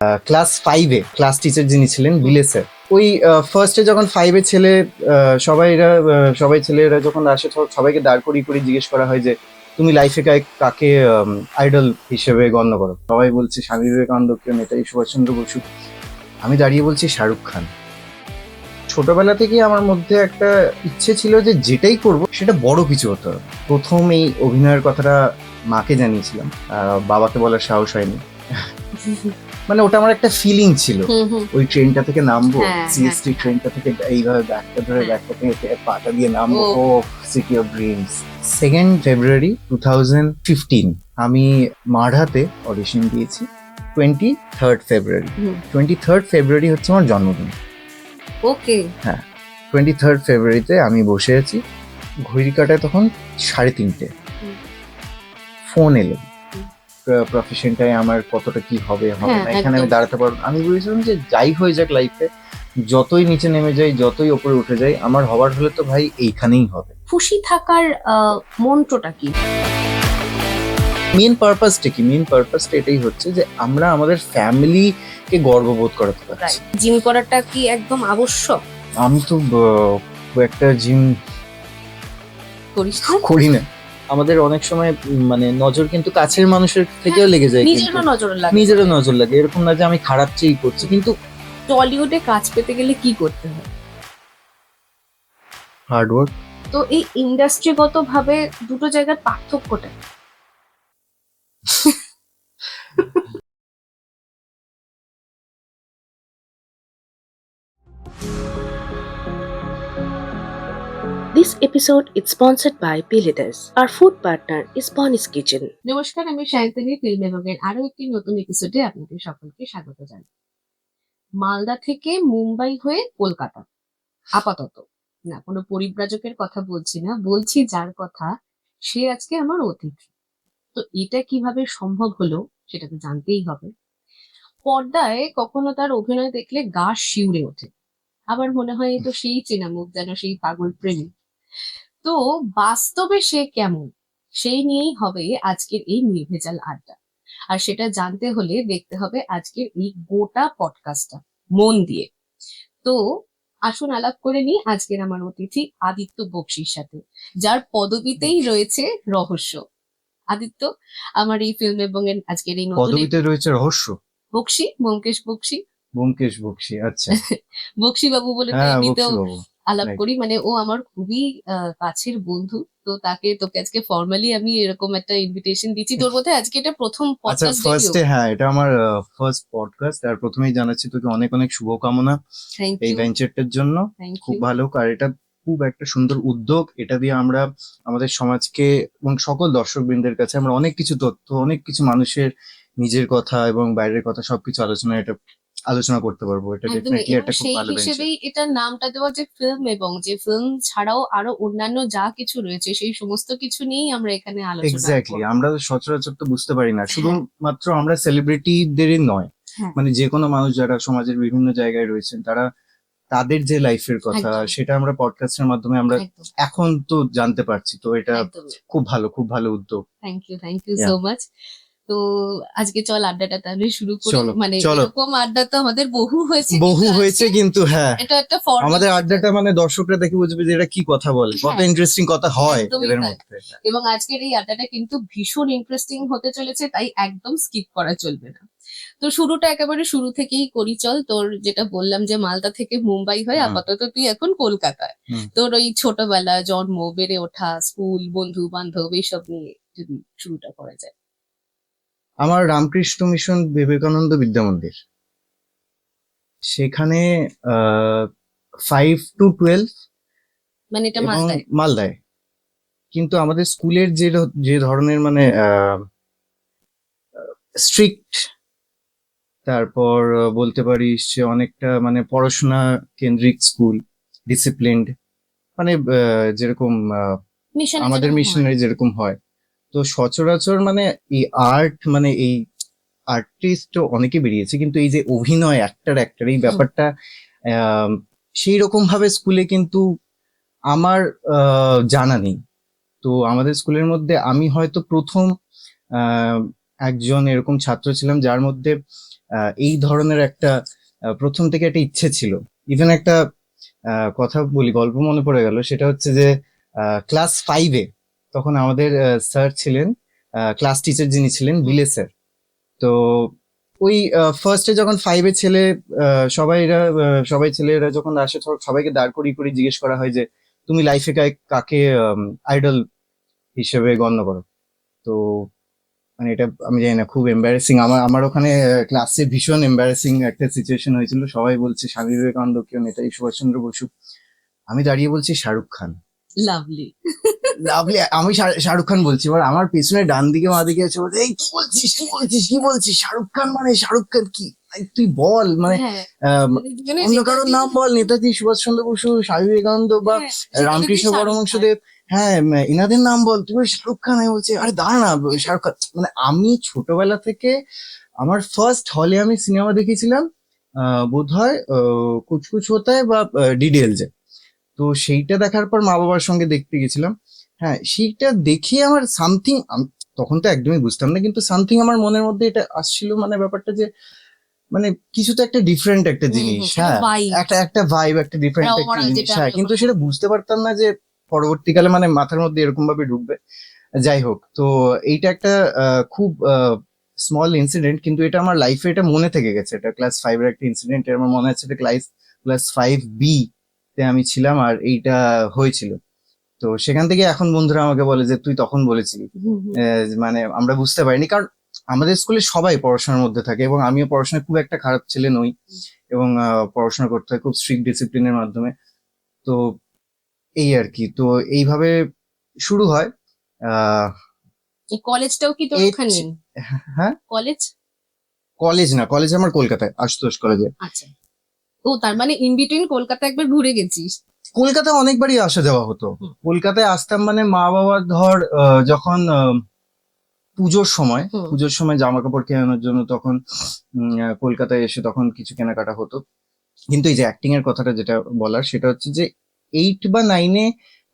Class 5-এ class teacher যিনি ছিলেন বিলে স্যার, ওই ফার্স্টে যখন 5-এ সবাই ছেলেরা যখন আসে সবাইকে দাঁড় করিয়ে করিয়ে জিজ্ঞেস করা হয় যে তুমি লাইফে কাকে আইডল হিসেবে গণ্য করো, সবাই বলছে স্বামী বিবেকানন্দকে, নেতাজি সুভাষচন্দ্র বসু। আমি দাঁড়িয়ে বলছি শাহরুখ খান। ছোটবেলা থেকেই আমার মধ্যে একটা ইচ্ছে ছিল যে যেটাই করব সেটা বড় কিছু হতে হবে। প্রথম এই অভিনয়ের কথাটা মাকে জানিয়েছিলাম, বাবাকে বলার সাহস হয়নি। মানে ওটা আমার একটা ফিলিং ছিল, ওই ট্রেনটা থেকে নামবো, সিএসটি ট্রেনটা থেকে এইভাবে ব্যাগটা ধরে ব্যাগটা থেকে পাটা দিয়ে নামবো, ও সিটি অফ ড্রিমস। 2nd ফেব্রুয়ারি 2015 আমি মাঢাতে অডিশন দিয়েছি। 23rd ফেব্রুয়ারি হচ্ছে আমার জন্মদিন। ওকে, হ্যাঁ, 23rd ফেব্রুয়ারিতে আমি বসে আছি, ঘড়ি কাটায় তখন 3:30। ফোন এলো, প্রফেশনটাই আমার কতটা কি হবে হবে না, এখানে আমি দাঁড়াতে পারবো। আমি বুঝেছিলাম যে যাই হয়ে যাক লাইফে, যতই নিচে নেমে যাই, যতই ওপরে উঠে যাই, আমার হবার হলে তো ভাই এইখানেই হবে। খুশি থাকার মন্ত্রটা কি? মেন পারপাসটা এটাই হচ্ছে যে আমরা আমাদের ফ্যামিলিকে গর্ববোধ করাতে পারছি। জিম করাটা কি একদম আবশ্যক? আমি তো খুব একটা জিম করি না। আমাদের অনেক সময় মানে নজর কিন্তু কাছের মানুষের থেকেও লেগে যায়, নিজেরও নজর লাগে। এরকম না যে আমি খারাপ চেয়ে করছি, কিন্তু টলিউডে কাজ পেতে গেলে কি করতে হয়? Hard work. তো এই ইন্ডাস্ট্রিগত ভাবে দুটো জায়গার পার্থক্যটা? This episode is sponsored by Pilidas. Our food partner is Bonnie's Kitchen. নমস্কার, আমি সায়ন্তনী, ফিল্ম বিভাগের আরো একটি নতুন এপিসোডে আপনাদের সকলকে স্বাগত জানাই। মালদা থেকে মুম্বাই হয়ে কলকাতা, আপাতত না কোনো পরিব্রাজকের কথা বলছি না, বলছি যার কথা, সে আজকে আমার অতিথি। তো এটা কিভাবে সম্ভব হলো সেটা তো জানতেই হবে। পর্দায় কখনো তার অভিনয় দেখলে গা শিউরে ওঠে, আবার মনে হয় তো সেই চেনা মুখ, যেন সেই পাগল প্রেমী। তো বাস্তবে সে কেমন, সেই নিয়েই হবে আজকের এই নির্ভেজাল আড্ডা। আর সেটা জানতে হলে দেখতে হবে আজকের এই গোটা পডকাস্টটা মন দিয়ে। তো আসুন আলাপ করে নিই আজকের আমার অতিথি আদিত্য বক্সির সাথে, যার পদবিতেই রয়েছে রহস্য। আদিত্য, আমার এই ফিল্ম এবং আজকের এই নতুন পদবিতে রয়েছে রহস্য। বক্সি, ব্যোমকেশ বক্সি, আচ্ছা। বক্সি বাবু বলে তো এমনিতেও আলাপ করি, মানে ও আমার খুবই কাছের বন্ধু। তো তোকে আজকে ফর্মালি আমি এরকম একটা ইনভিটেশন দিচ্ছি। তোর মধ্যে আজকে এটা প্রথম পডকাস্ট। হ্যাঁ, এটা আমার ফার্স্ট পডকাস্ট। আর প্রথমেই জানাচ্ছি তোকে অনেক অনেক শুভকামনা এই ভেঞ্চারটার জন্য। খুব ভালো, আর এটা খুব একটা সুন্দর উদ্যোগ। এটা দিয়ে আমরা আমাদের সমাজকে এবং সকল দর্শকবৃন্দের কাছে আমরা অনেক কিছু তথ্য, অনেক কিছু মানুষের নিজের কথা এবং বাইরের কথা সবকিছু আলোচনা করতে পারবো। এটা ডেফিনেটলি একটা খুব ভালো ভেঞ্চার। হিসেবেই এটার নামটা দেওয়া, যে ফিল্ম এবং যে ফিল্ম ছাড়াও আরো অন্যান্য যা কিছু রয়েছে সেই সমস্ত কিছু নিয়েই আমরা এখানে আলোচনা করব। এক্স্যাক্টলি, আমরা সচরাচর তো বুঝতে পারি না, শুধুমাত্র আমরা সেলিব্রিটিদেরই নয়, মানে যে কোনো মানুষ যারা সমাজের বিভিন্ন জায়গায় রয়েছেন, তাদের যে লাইফের কথা, সেটা আমরা পডকাস্টের মাধ্যমে আমরা এখন তো জানতে পারছি। তো এটা খুব ভালো উদ্যোগ। Thank you so much. তো আজকে চল আড্ডাটা তাহলে শুরু করি। মানে এরকম আড্ডা তো আমাদের বহু হয়েছে, কিন্তু হ্যাঁ, এটা একটা আমাদের আড্ডাটা মানে দর্শকরা দেখে বুঝবে যে এটা কি কথা বলে, কত ইন্টারেস্টিং কথা হয় এদের মধ্যে। এবং আজকের এই আড্ডাটা কিন্তু ভীষণ ইন্টারেস্টিং হতে চলেছে, তাই একদম স্কিপ করা চলবে না। তো শুরুটা একেবারে শুরু থেকেই করি চল। তোর যেটা বললাম যে মালদা থেকে মুম্বাই হয়ে আপাতত তুই এখন কলকাতায়। তোর ওই ছোটবেলা, জন্ম, বেড়ে ওঠা, স্কুল, বন্ধু বান্ধব, এইসব নিয়ে যদি শুরুটা করা যায়। আমার রামকৃষ্ণ মিশন বিবেকানন্দ বিদ্যা মন্দির, সেখানে 5 to 12, মানে এটা মালদায়। কিন্তু আমাদের স্কুলের যে ধরনের মানে স্ট্রিক্ট, তারপর বলতে পারিস যে অনেকটা মানে পড়াশোনা কেন্দ্রিক স্কুল, ডিসিপ্লিনড, মানে যেরকম আমাদের মিশনারি যেরকম হয়। তো সচরাচর মানে এই মানে এই আর্টিস্ট অনেকে বেরিয়েছে, কিন্তু এই যে অভিনয়, অ্যাক্টর এই ব্যাপারটা সেই রকম ভাবে স্কুলে কিন্তু আমার জানা নেই। তো আমাদের স্কুলের মধ্যে আমি হয়তো প্রথম একজন এরকম ছাত্র ছিলাম যার মধ্যে এই ধরনের একটা প্রথম থেকে একটা ইচ্ছে ছিল। ইভেন একটা কথা বলি, গল্প মনে পড়ে গেল, সেটা হচ্ছে যে ক্লাস 5-এ তখন আমাদের স্যার ছিলেন, ক্লাস টিচার যিনি ছিলেন বিলে স্যার। তো ওই ফার্স্টে যখন 5-এ সবাই ছেলেরা যখন আসে, সবাইকে দাঁড় করিয়ে করিয়ে জিজ্ঞেস করা হয় যে তুমি লাইফে কাকে আইডল হিসেবে গণ্য করো। তো মানে এটা আমি জানি না, খুব এম্বারেসিং। আমার ওখানে ক্লাসে ভীষণ এম্বারেসিং একটা সিচুয়েশন হয়েছিল। সবাই বলছে স্বামী বিবেকানন্দ কেউ, নেতাজি সুভাষচন্দ্র বসু। আমি দাঁড়িয়ে বলছি শাহরুখ খান। লাভলি। লাভলি, আমি শাহরুখ খান বলছি। এবার আমার পেছনে ডান দিকে মা দিকে আছে, বলছে এই কি বলছিস কি বলছিস কি বলছিস, শাহরুখ খান মানে শাহরুখ খান কি, এই তুই বল, মানে হ্যাঁ, অন্য কারোর নাম বল, নেতাজি সুভাষচন্দ্র বসু, স্বামী বিবেকানন্দ বা রামকৃষ্ণ পরমহংসদেব, হ্যাঁ এনাদের নাম বল, তুই বল শাহরুখ খান। আমি বলছি আরে দাঁড়া না, শাহরুখ খান। মানে আমি ছোটবেলা থেকে আমার ফার্স্ট হলে আমি সিনেমা দেখেছিলাম বোধহয় কুছ কুছ হোতা হ্যায় বা ডিডিএলজে। তো সেইটা দেখার পর মা বাবার সঙ্গে দেখতে গেছিলাম। হ্যাঁ, সেইটা দেখে আমার সামথিং, তখন তো একদমই বুঝতাম না, কিন্তু সামথিং আমার মনের মধ্যে এটা আসছিল, মানে ব্যাপারটা যে মানে কিছু তো একটা ডিফারেন্ট একটা জিনিস, হ্যাঁ একটা ভাইব, একটা ডিফারেন্ট একটা জিনিস, হ্যাঁ, কিন্তু সেটা বুঝতে পারতাম না যে পরবর্তীকালে মানে মাথার মধ্যে এরকম ভাবে ঢুকবে। যাই হোক, তো এইটা একটা খুব স্মল ইনসিডেন্ট, কিন্তু এটা আমার লাইফে এটা মনে থেকে গেছে। এটা ক্লাস 5-এর একটা ইনসিডেন্ট, আমার মনে আছে। এটা ক্লাস 5B তে আমি ছিলাম আর এইটা হয়েছিল। তো সেখান থেকে এখন বন্ধুরা আমাকে বলে যে তুই তখন বলেছিলি। মানে আমরা বুঝতে পারিনি, কারণ আমাদের স্কুলে সবাই পড়াশোনার মধ্যে থাকে এবং আমিও পড়াশোনায় খুব একটা খারাপ ছেলে নই, এবং পড়াশোনা করতে হয় খুব স্ট্রিক্ট ডিসিপ্লিনের মাধ্যমে। তো এই আর কি, তো এইভাবে শুরু হয়। আহ কলেজটাও কি তোর এই- ওখানে? হ্যাঁ, কলেজ? কলেজ না, কলেজ আমার কলকাতায়, আশুতোষ কলেজে। আচ্ছা, ও তার মানে ইন বিটুইন কলকাতা একবার ঘুরে গেছিস। কলকাতায় অনেকবারই আসা যাওয়া হতো। হুম। কলকাতায় আসতাম মানে মা বাবা ধর যখন পুজোর সময় জামা কাপড় কেনানোর জন্য, তখন কলকাতায় এসে তখন কিছু কেনাকাটা হতো। কিন্তু এই যে অ্যাক্টিং এর কথাটা যেটা বলার, সেটা হচ্ছে যে 8 বা 9-এ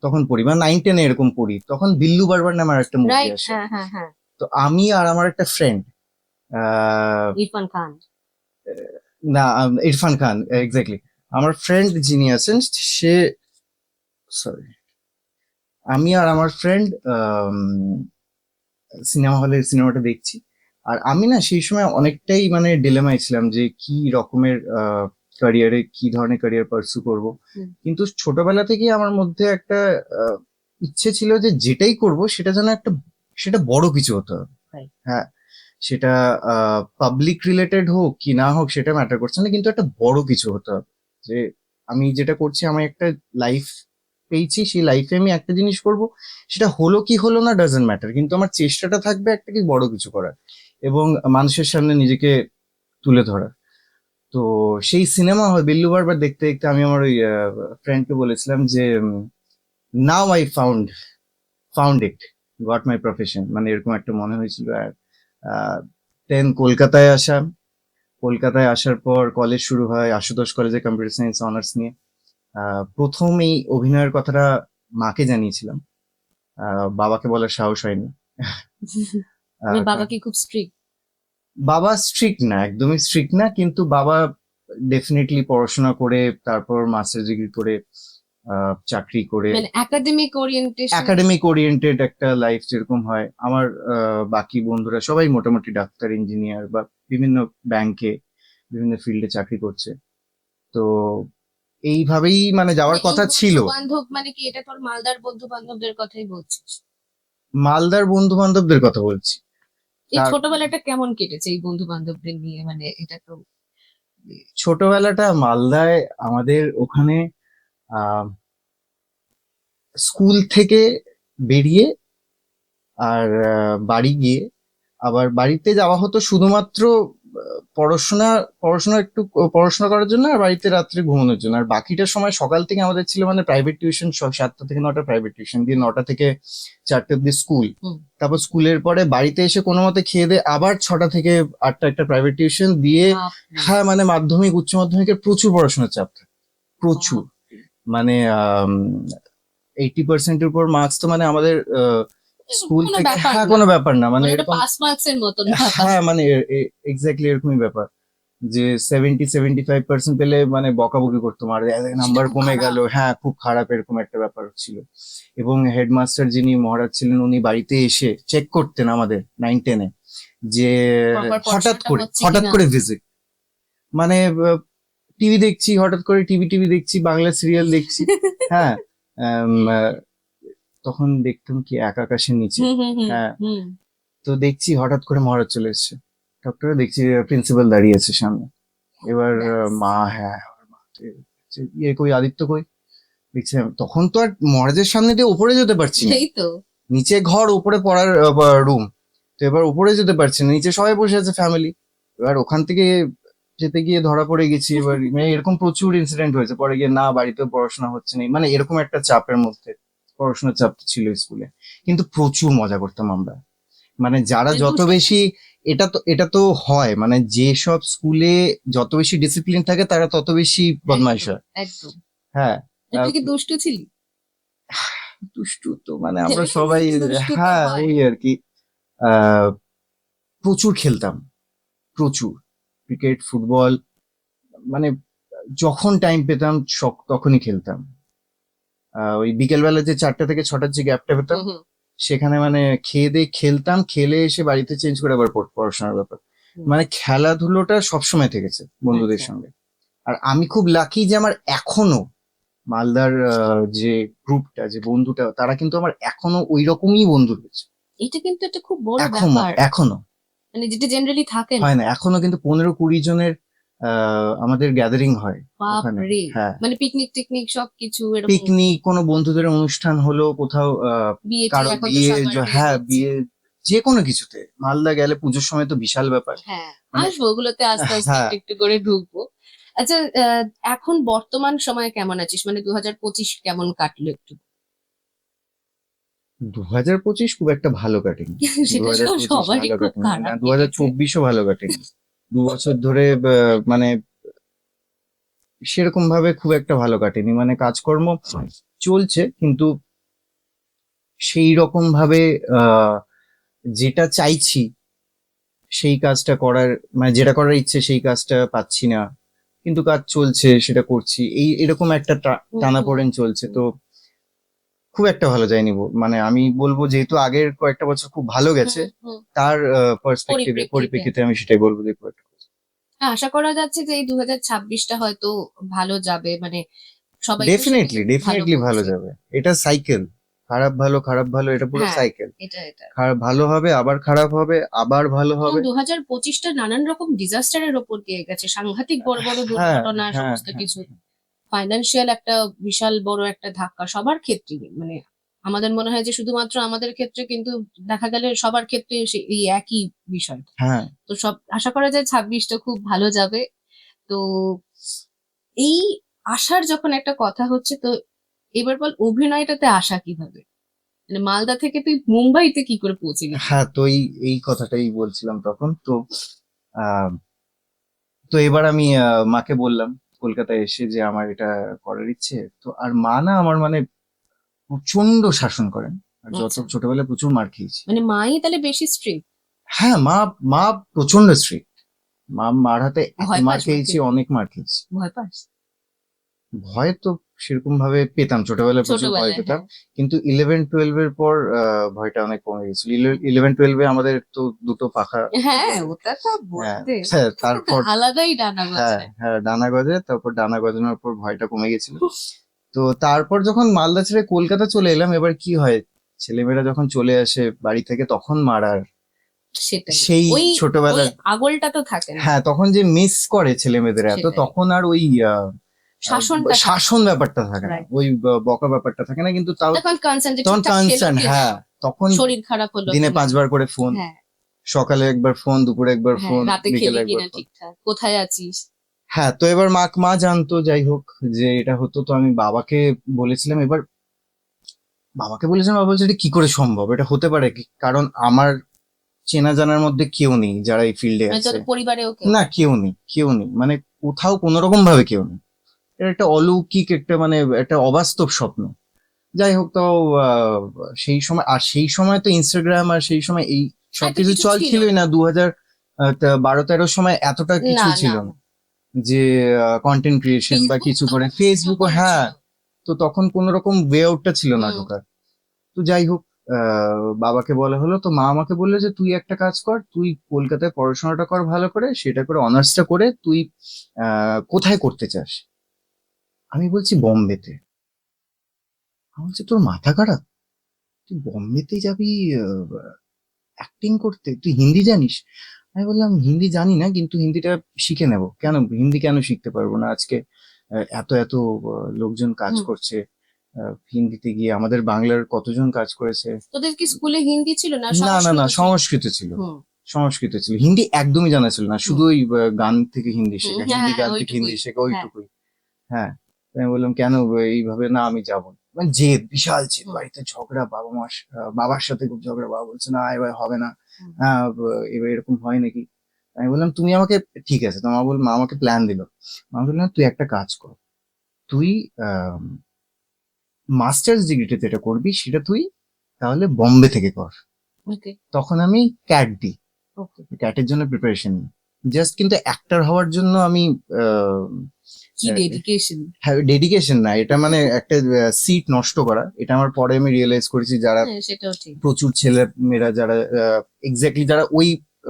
তখন পড়ি, বা 9-10 এরকম পড়ি, তখন বিল্লু বারবার নামের একটা মুভি রাইট, আসে। হ্যাঁ হ্যাঁ হ্যাঁ। তো আমি আর আমার একটা ফ্রেন্ড, ইরফান খান। না ইরফান খান, এক্স্যাক্টলি। আমার ফ্রেন্ড যিনি আছেন সে, সরি, আমি আর আমার ফ্রেন্ড সিনেমা হলে সিনেমাটা দেখছি। আর আমি না সেই সময় অনেকটাই মানে ডিলেমায় ছিলাম যে কি রকমের ক্যারিয়ারে, কি ধরনের ক্যারিয়ার পার্সু করব। কিন্তু ছোটবেলা থেকেই আমার মধ্যে একটা ইচ্ছে ছিল যে যেটাই করব সেটা বড় কিছু হতে হবে। Right. হ্যাঁ, সেটা পাবলিক রিলেটেড হোক কি না হোক সেটা ম্যাটার করছে না, কিন্তু একটা বড় কিছু হতে হবে। যে আমি যেটা করছি, আমি একটা লাইফ পেয়েছি, সেই লাইফে আমি একটা জিনিস করব, সেটা হলো কি হলো না ডাজন্ট ম্যাটার, কিন্তু আমার চেষ্টাটা থাকবে একটা কি বড় কিছু করার এবং মানুষের সামনে নিজেকে তুলে ধরার। তো সেই সিনেমা হয় বিল্লু বারবার দেখতে দেখতে আমি আমার ওই ফ্রেন্ডকে বলেছিলাম যে now I found it, got my profession, মানে এরকম একটা মনে হয়েছিল। আর দেন কলকাতায় আসার পর কলেজ শুরু হয়, আশুতোষ কলেজে কম্পিউটার সায়েন্স অনার্স নিয়ে। প্রথম এই অভিনয়ের কথাটা মাকে জানিয়েছিলাম, বাবাকে বলার সাহস হয়নি। বাবা কি খুব স্ট্রিক্ট? বাবা স্ট্রিক্ট না, একদমই স্ট্রিক্ট না, কিন্তু বাবা ডেফিনেটলি পড়াশোনা করে তারপর মাস্টার ডিগ্রি করে চাকরি করে, মানে একাডেমিক ওরিয়েন্টেড একটা লাইফ যেরকম হয়। আমার বাকি বন্ধুরা সবাই মোটামুটি ডাক্তার, ইঞ্জিনিয়ার বা বিভিন্ন ব্যাংকে, বিভিন্ন ফিল্ডে চাকরি করছে। তো এইভাবেই মানে যাওয়ার কথা ছিল। বান্ধব মানে কি, এটা তোর মালদার বন্ধু বান্ধবদের কথাই বলছিস? মালদার বন্ধু বান্ধবদের কথা বলছি। এই ছোটবেলাটা কেমন কেটেছে এই বন্ধু বান্ধবদের নিয়ে? মানে এটা তো ছোটবেলাটা মালদায় আমাদের ওখানে আহ স্কুল থেকে বেরিয়ে আর বাড়ি গিয়ে, আবার বাড়িতে যাওয়া হতো শুধুমাত্র পড়াশোনা পড়াশোনা করার জন্য, আর বাড়িতে রাত্রে ঘুমানোর জন্য। আর বাকিটা সময় সকাল থেকে আমাদের ছিল মানে প্রাইভেট টিউশন, 7টা থেকে 9টা প্রাইভেট টিউশন দিয়ে 9টা থেকে 4টে অব্দি স্কুল। তারপর স্কুলের পরে বাড়িতে এসে কোনো মতে খেয়ে দিয়ে আবার 6টা থেকে 8টা একটা প্রাইভেট টিউশন দিয়ে। হ্যাঁ, মানে মাধ্যমিক উচ্চ মাধ্যমিকের প্রচুর পড়াশোনার চাপ থাকে, প্রচুর। মানে 80%-এর উপর মার্কস তো মানে আমাদের স্কুল থেকে, হ্যাঁ কোনো ব্যাপার না, মানে এরকম পাস মার্কস এর মতন। হ্যাঁ মানে এক্স্যাক্টলি এরকমই ব্যাপার। যে 70-75% পেলে মানে বকাবকি করতো, আর নাম্বার খুব কমে খারাপ। গেল, হ্যাঁ খুব খারাপ, এরকম একটা ব্যাপার ছিল। এবং হেডমাস্টার যিনি মহারাজ ছিলেন উনি বাড়িতে এসে চেক করতেন আমাদের 9-10-এ, যে Proper হঠাৎ পড়াশোনাটা করে হচ্ছে হঠাৎ কিনা। করে ভিজিট, মানে টিভি দেখছি, হঠাৎ করে টিভি দেখছি, বাংলা সিরিয়াল দেখছি, হ্যাঁ। আম, আহ, তখন দেখতাম কি এক আকাশের নিচে, হুম হুম হুম হ্যাঁ। হুম। তো দেখছি হঠাৎ করে মহারাজ চলে এসেছে, ডক্টর দেখছি প্রিন্সিপাল দাঁড়িয়ে আছে সামনে। এবার ব্যাস। মা, হ্যাঁ আমার মা, ইয়ে কই, আদিত্য কই, দেখছি তখন তো আর মহারাজের সামনে দিয়ে উপরে যেতে পারছি না, সেই তো। নিচে ঘর উপরে পড়ার রুম, তো এবার উপরে যেতে পারছি না, নিচে সবাই বসে আছে ফ্যামিলি। এবার ওখান থেকে যেতে গিয়ে ধরা পড়ে গেছি। এবার মানে এরকম প্রচুর ইনসিডেন্ট হয়েছে, পরে গিয়ে না বাড়িতে পড়াশোনা হচ্ছে না, মানে এরকম একটা চাপের মধ্যে, পড়াশোনার চাপ ছিল স্কুলে, কিন্তু প্রচুর মজা করতাম আমরা। মানে যারা মানে যত দুষ্টু বেশি, এটা তো হয়, মানে যে সব স্কুলে যত বেশি ডিসিপ্লিন থাকে তারা তত বেশি বদমাইশ একদম হয়, একদম। হ্যাঁ। তুই কি দুষ্টু ছিলি? দুষ্টু তো মানে আমরা এমনি সবাই, দুষ্টু তো হ্যাঁ হয়। ওই আর কি। আহ প্রচুর খেলতাম, প্রচুর ক্রিকেট, ফুটবল, মানে যখন টাইম পেতাম তখনই খেলতাম। ওই বিকেলবেলা যে 4টা থেকে 6টার যে গ্যাপটা পেতাম, হুম হুম সেখানে মানে খেয়ে দিয়ে খেলতাম, খেলে এসে বাড়িতে চেঞ্জ করে আবার পড়াশোনার ব্যাপার, হুম। মানে খেলাধুলোটা সবসময় থেকেছে বন্ধুদের আচ্ছা। সঙ্গে। আর আমি খুব লাকি যে আমার এখনো মালদার যে গ্রুপটা, যে বন্ধুটা, তারা কিন্তু আমার এখনো ওই রকমই বন্ধু রয়েছে। এটা কিন্তু একটা খুব বড় এখনো ব্যাপার, এখনো মানে যেটা জেনারেলি থাকে না। হয় না, এখনো কিন্তু 15-20 জনের আমাদের গ্যাদারিং হয় বাপ ওখানে, রে। হ্যাঁ। মানে পিকনিক টিকনিক সবকিছু এরকম। পিকনিক, কোনো বন্ধুদের অনুষ্ঠান হলো কোথাও, বিয়ে টিয়ে কারো এখন তো বিয়ে, সবার বিয়ে হ্যাঁ হচ্ছে। বিয়ে, যে কোনো কিছুতে মালদা গেলে পুজোর সময় তো বিশাল ব্যাপার, হ্যাঁ, মানে আসবো ওগুলোতে আস্তে আস্তে হ্যাঁ। একটু একটু করে ঢুকবো। আচ্ছা, এখন বর্তমান সময়ে কেমন আছিস? মানে 2025 কেমন কাটলো একটু? 2025 খুব একটা ভালো কাটেনি, দু সেটা হাজার পঁচিশ সবারই ভালো খুব কাটেনি না, খারাপ দু হাজার কেটেছে। চব্বিশও ভালো কাটেনি। 2 বছর ধরে মানে সেরকম ভাবে খুব একটা ভালো কাটেনি, মানে কাজকর্ম চলছে কিন্তু সেই রকম ভাবে আহ যেটা চাইছি সেই কাজটা করার, মানে যেটা করার ইচ্ছে সেই কাজটা পাচ্ছি না, কিন্তু কাজ চলছে, সেটা করছি, এরকম একটা হুম, হুম, টানাপোড়েন চলছে। হুম, তো খুব একটা ভালো যায়নি, মানে আমি বলবো যেহেতু আগের কয়েকটা বছর খুব ভালো গেছে, হুম, হুম। তার পার্সপেক্টিভে, পরিপ্রেক্ষিতে পরিপ্রেক্ষিতে আমি সেটাই বলবো যে খুব একটা হ্যাঁ, আশা করা যাচ্ছে যে এই 2026টা হয়তো ভালো যাবে, মানে সবাই তো ডেফিনেটলি সেটাই ভালো ডেফিনেটলি ভালো বলছে। যাবে। এটা সাইকেল, খারাপ ভালো খারাপ ভালো, এটা পুরো হ্যাঁ, সাইকেল। এটা খারাপ ভালো হবে, আবার খারাপ হবে, আবার ভালো এবং হবে। 2025টা নানান রকম ডিজাস্টারের ওপর দিয়ে গেছে, সাংঘাতিক বড় বড় হ্যাঁ দুর্ঘটনা হ্যাঁ সমস্ত হ্যাঁ। কিছু। ফাইন্যান্সিয়াল একটা বিশাল বড় একটা ধাক্কা সবার ক্ষেত্রে, মানে আমাদের মনে হয় যে শুধুমাত্র আমাদের ক্ষেত্রে, কিন্তু দেখা গেলে সবার ক্ষেত্রে এই একই বিষয়। হ্যাঁ, তো সব আশা করা যায় 26টা খুব ভালো যাবে। তো এই আশার যখন একটা কথা হচ্ছে, তো এবার বল অভিনয়টাতে আসা কিভাবে, মানে মালদা থেকে তুই মুম্বাইতে কি করে পৌঁছে গেলি? হ্যাঁ, তো এই কথাটাই বলছিলাম তখন তো। আহ, তো এবার আমি মাকে বললাম কলকাতায় এসে যে আমার এটা করার ইচ্ছে। তো আর মা না আমার মানে প্রচন্ড শাসন করেন, আর যত আচ্ছা, ছোটবেলায় প্রচুর মার খেয়েছি। মানে মাই তাহলে বেশি স্ট্রিক্ট? হ্যাঁ, মা মা প্রচন্ড স্ট্রিক্ট, মার হাতে এত ভয় মার পাস খেয়েছি, মাকে? অনেক মার খেয়েছি। ভয় পাস? ভয় তো সেরকম ভাবে পেতাম, ছোটবেলায় প্রচুর ভয় ছোটবেলায়, পেতাম, হ্যাঁ। কিন্তু 11-12 এর পর ভয়টা অনেক কমে গেছিল। 11-12 আমাদের তো দুটো পাখা হ্যাঁ, গজায়। ওটা তো হ্যাঁ, বলতে হ্যাঁ, তারপর আলাদাই ডানা হ্যাঁ গজায়। হ্যাঁ ডানা গজে, তারপর ডানা গজানোর পর ভয়টা কমে গেছিল। তো তারপর যখন মালদা ছেড়ে কলকাতা চলে এলাম, এবার কি হয়, ছেলেমেয়েরা যখন চলে আসে বাড়ি থেকে তখন মারার সেটাই। সেই ওই ওই ছোটবেলার, আগলটা তো থাকে না। হ্যাঁ তখন যে মিস করে ছেলে মেয়েদের এত, সেটাই। তখন আর ওই শাসনটা থাকে শাসন ব্যাপারটা থাকে না, রাইট। ওই বকা ব্যাপারটা থাকে না, কিন্তু তাও তখন কনসার্ন যে তখন ঠিকঠাক খেলো কনসার্ন, কিনা, হ্যাঁ তখন শরীর খারাপ হলো দিনে কিনা। 5বার করে ফোন, হ্যাঁ সকালে একবার ফোন, দুপুরে একবার হ্যাঁ, ফোন, রাতে বিকেলে খেলি একবার কিনা ফোন। ঠিকঠাক, কোথায় আছিস। হ্যাঁ, তো এবার মা জানতো, যাই হোক, যে এটা হতো, তো আমি বাবাকে বলেছিলাম। এবার বাবাকে বলেছিলাম, বাবা বলছে এটা কি করে সম্ভব, এটা হতে পারে কি, কারণ আমার চেনা জানার মধ্যে কেউ নেই যারা এই ফিল্ডে মানে আছে, তোর পরিবারেও কেউ না নেই? কেউ নেই, মানে কোথাও কোনো রকম ভাবে কেউ নেই। এটা একটা অলৌকিক, একটা মানে একটা অবাস্তব স্বপ্ন। যাই হোক, তো সেই সময়, আর সেই সময় তো ইনস্টাগ্রাম, আর সেই সময় এই এত সবকিছু কিছু চল ছিল ছিলই না। না, তা 12-13 সময় এতটা কিছু না, ছিল না, না যে কন্টেন্ট ক্রিয়েশন বা Facebook কিছু তো করে, তখন ফেসবুকও শুরু হ্যাঁ। হয়েছিল। তো তখন কোন রকম ওয়ে আউটটা ছিল না হুম, ঢোকার। তো যাই হোক, বাবাকে বলা হলো, তো মা আমাকে বললো যে তুই একটা কাজ কর, তুই কলকাতায় পড়াশোনাটা কর ভালো করে, সেটা করে অনার্সটা করে তুই কোথায় করতে চাস। আমি বলছি বোম্বেতে। আমি বলছি তোর মাথা খারাপ, তুই বোম্বেতে যাবি অ্যাক্টিং করতে, তুই হিন্দি জানিস? আমি বললাম হিন্দি জানি না, কিন্তু হিন্দিটা শিখে নেব। কেন হিন্দি কেন শিখতে পারবো না? আজকে এত এত লোকজন কাজ হুম। করছে হিন্দিতে গিয়ে, আমাদের বাংলার কতজন কাজ করেছে। তোদের কি স্কুলে হিন্দি ছিল না না না না, সংস্কৃত ছিল? সংস্কৃত ছিল। হুম, সংস্কৃত ছিল, হিন্দি একদমই জানা ছিল না, হুম, শুধু ওই গান থেকে হিন্দি হুম, শেখা, হ্যাঁ, হিন্দি হ্যাঁ, গান থেকে ওইটুকুই। হিন্দি শেখা, হ্যাঁ, ওইটুকুই। হ্যাঁ। তো আমি বললাম কেন এইভাবে, না আমি যাবো না। মানে জেদ, বিশাল জেদ, হুম, বাড়িতে ঝগড়া, বাবার সাথে খুব ঝগড়া, বাবা বলছে না এবার হবে না। হুম, হ্যাঁ, এবার এরকম হয় নাকি? আমি বললাম তুমি আমাকে, ঠিক আছে। তো মা আমাকে প্ল্যান দিল। মা বললাম তুই একটা কাজ কর, তুই মাস্টার্স ডিগ্রিতে যেটা করবি সেটা তুই তাহলে বোম্বে থেকে কর। ওকে, তখন আমি ক্যাট দিই, ওকে। ক্যাটের জন্য প্রিপারেশন নিই। জাস্ট কিন্তু অ্যাক্টর হওয়ার জন্য আমি কি ডেডিকেশন! ডেডিকেশন না, এটা মানে একটা সিট নষ্ট করা। এটা আমার পরে আমি রিয়েলাইজ করেছি, যারা হ্যাঁ, সেটাও ঠিক। প্রচুর ছেলে মেয়েরা যারা এক্স্যাক্টলি যারা ওই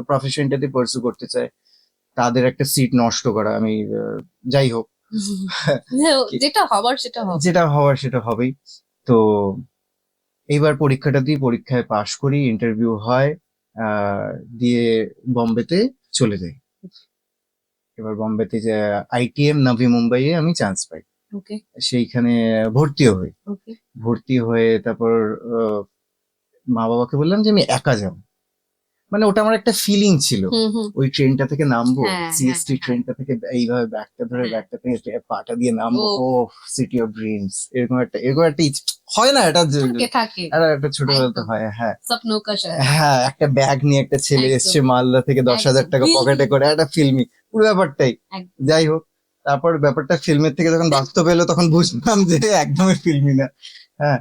প্রফেশনটাতে পার্সু করতে চায়, তাদের একটা সিট নষ্ট করা। আমি যাই হোক, হ্যাঁ, কি- যেটা হবার সেটা হবে। যেটা হওয়ার সেটা হবেই। তো এইবার পরীক্ষাটা দিই, পরীক্ষায় পাশ করি, ইন্টারভিউ হয়, দিয়ে বোম্বেতে চলে যাই। এবার বোম্বেতে যে আইটিএম নাভি মুম্বাইয়ে আমি চান্স পাই, ওকে, সেইখানে ভর্তিও হই। ওকে। ভর্তি হয়ে তারপর আহ, মা বাবাকে বললাম যে আমি একা যাব। মানে ওটা আমার একটা ফিলিং ছিল, হুম, হুম। ওই ট্রেনটা থেকে নামবো, হ্যাঁ, হ্যাঁ, সিএসটি হ্যাঁ, ট্রেনটা থেকে এইভাবে ব্যাগটা ধরে, হ্যাঁ। ব্যাগটা থেকে পাটা দিয়ে নামবো, ও, ও সিটি অফ ড্রিমস, এরকম একটা হয় না, এটা থাকে, থাকে। একটা ছোটবেলাতে একদম। হয়, হ্যাঁ। স্বপ্নও কা শহর। হ্যাঁ, একটা ব্যাগ নিয়ে একটা ছেলে একদম, এসছে মালদা থেকে, 10,000 একদম। টাকা পকেটে ফিল্মি, করে, একটা ফিল্মি পুরো ব্যাপারটাই। একদম। যাই হোক, তারপর ব্যাপারটা ফিল্মের থেকে যখন বাস্তব এলো তখন বুঝলাম যে একদমই ফিল্মি না। হ্যাঁ।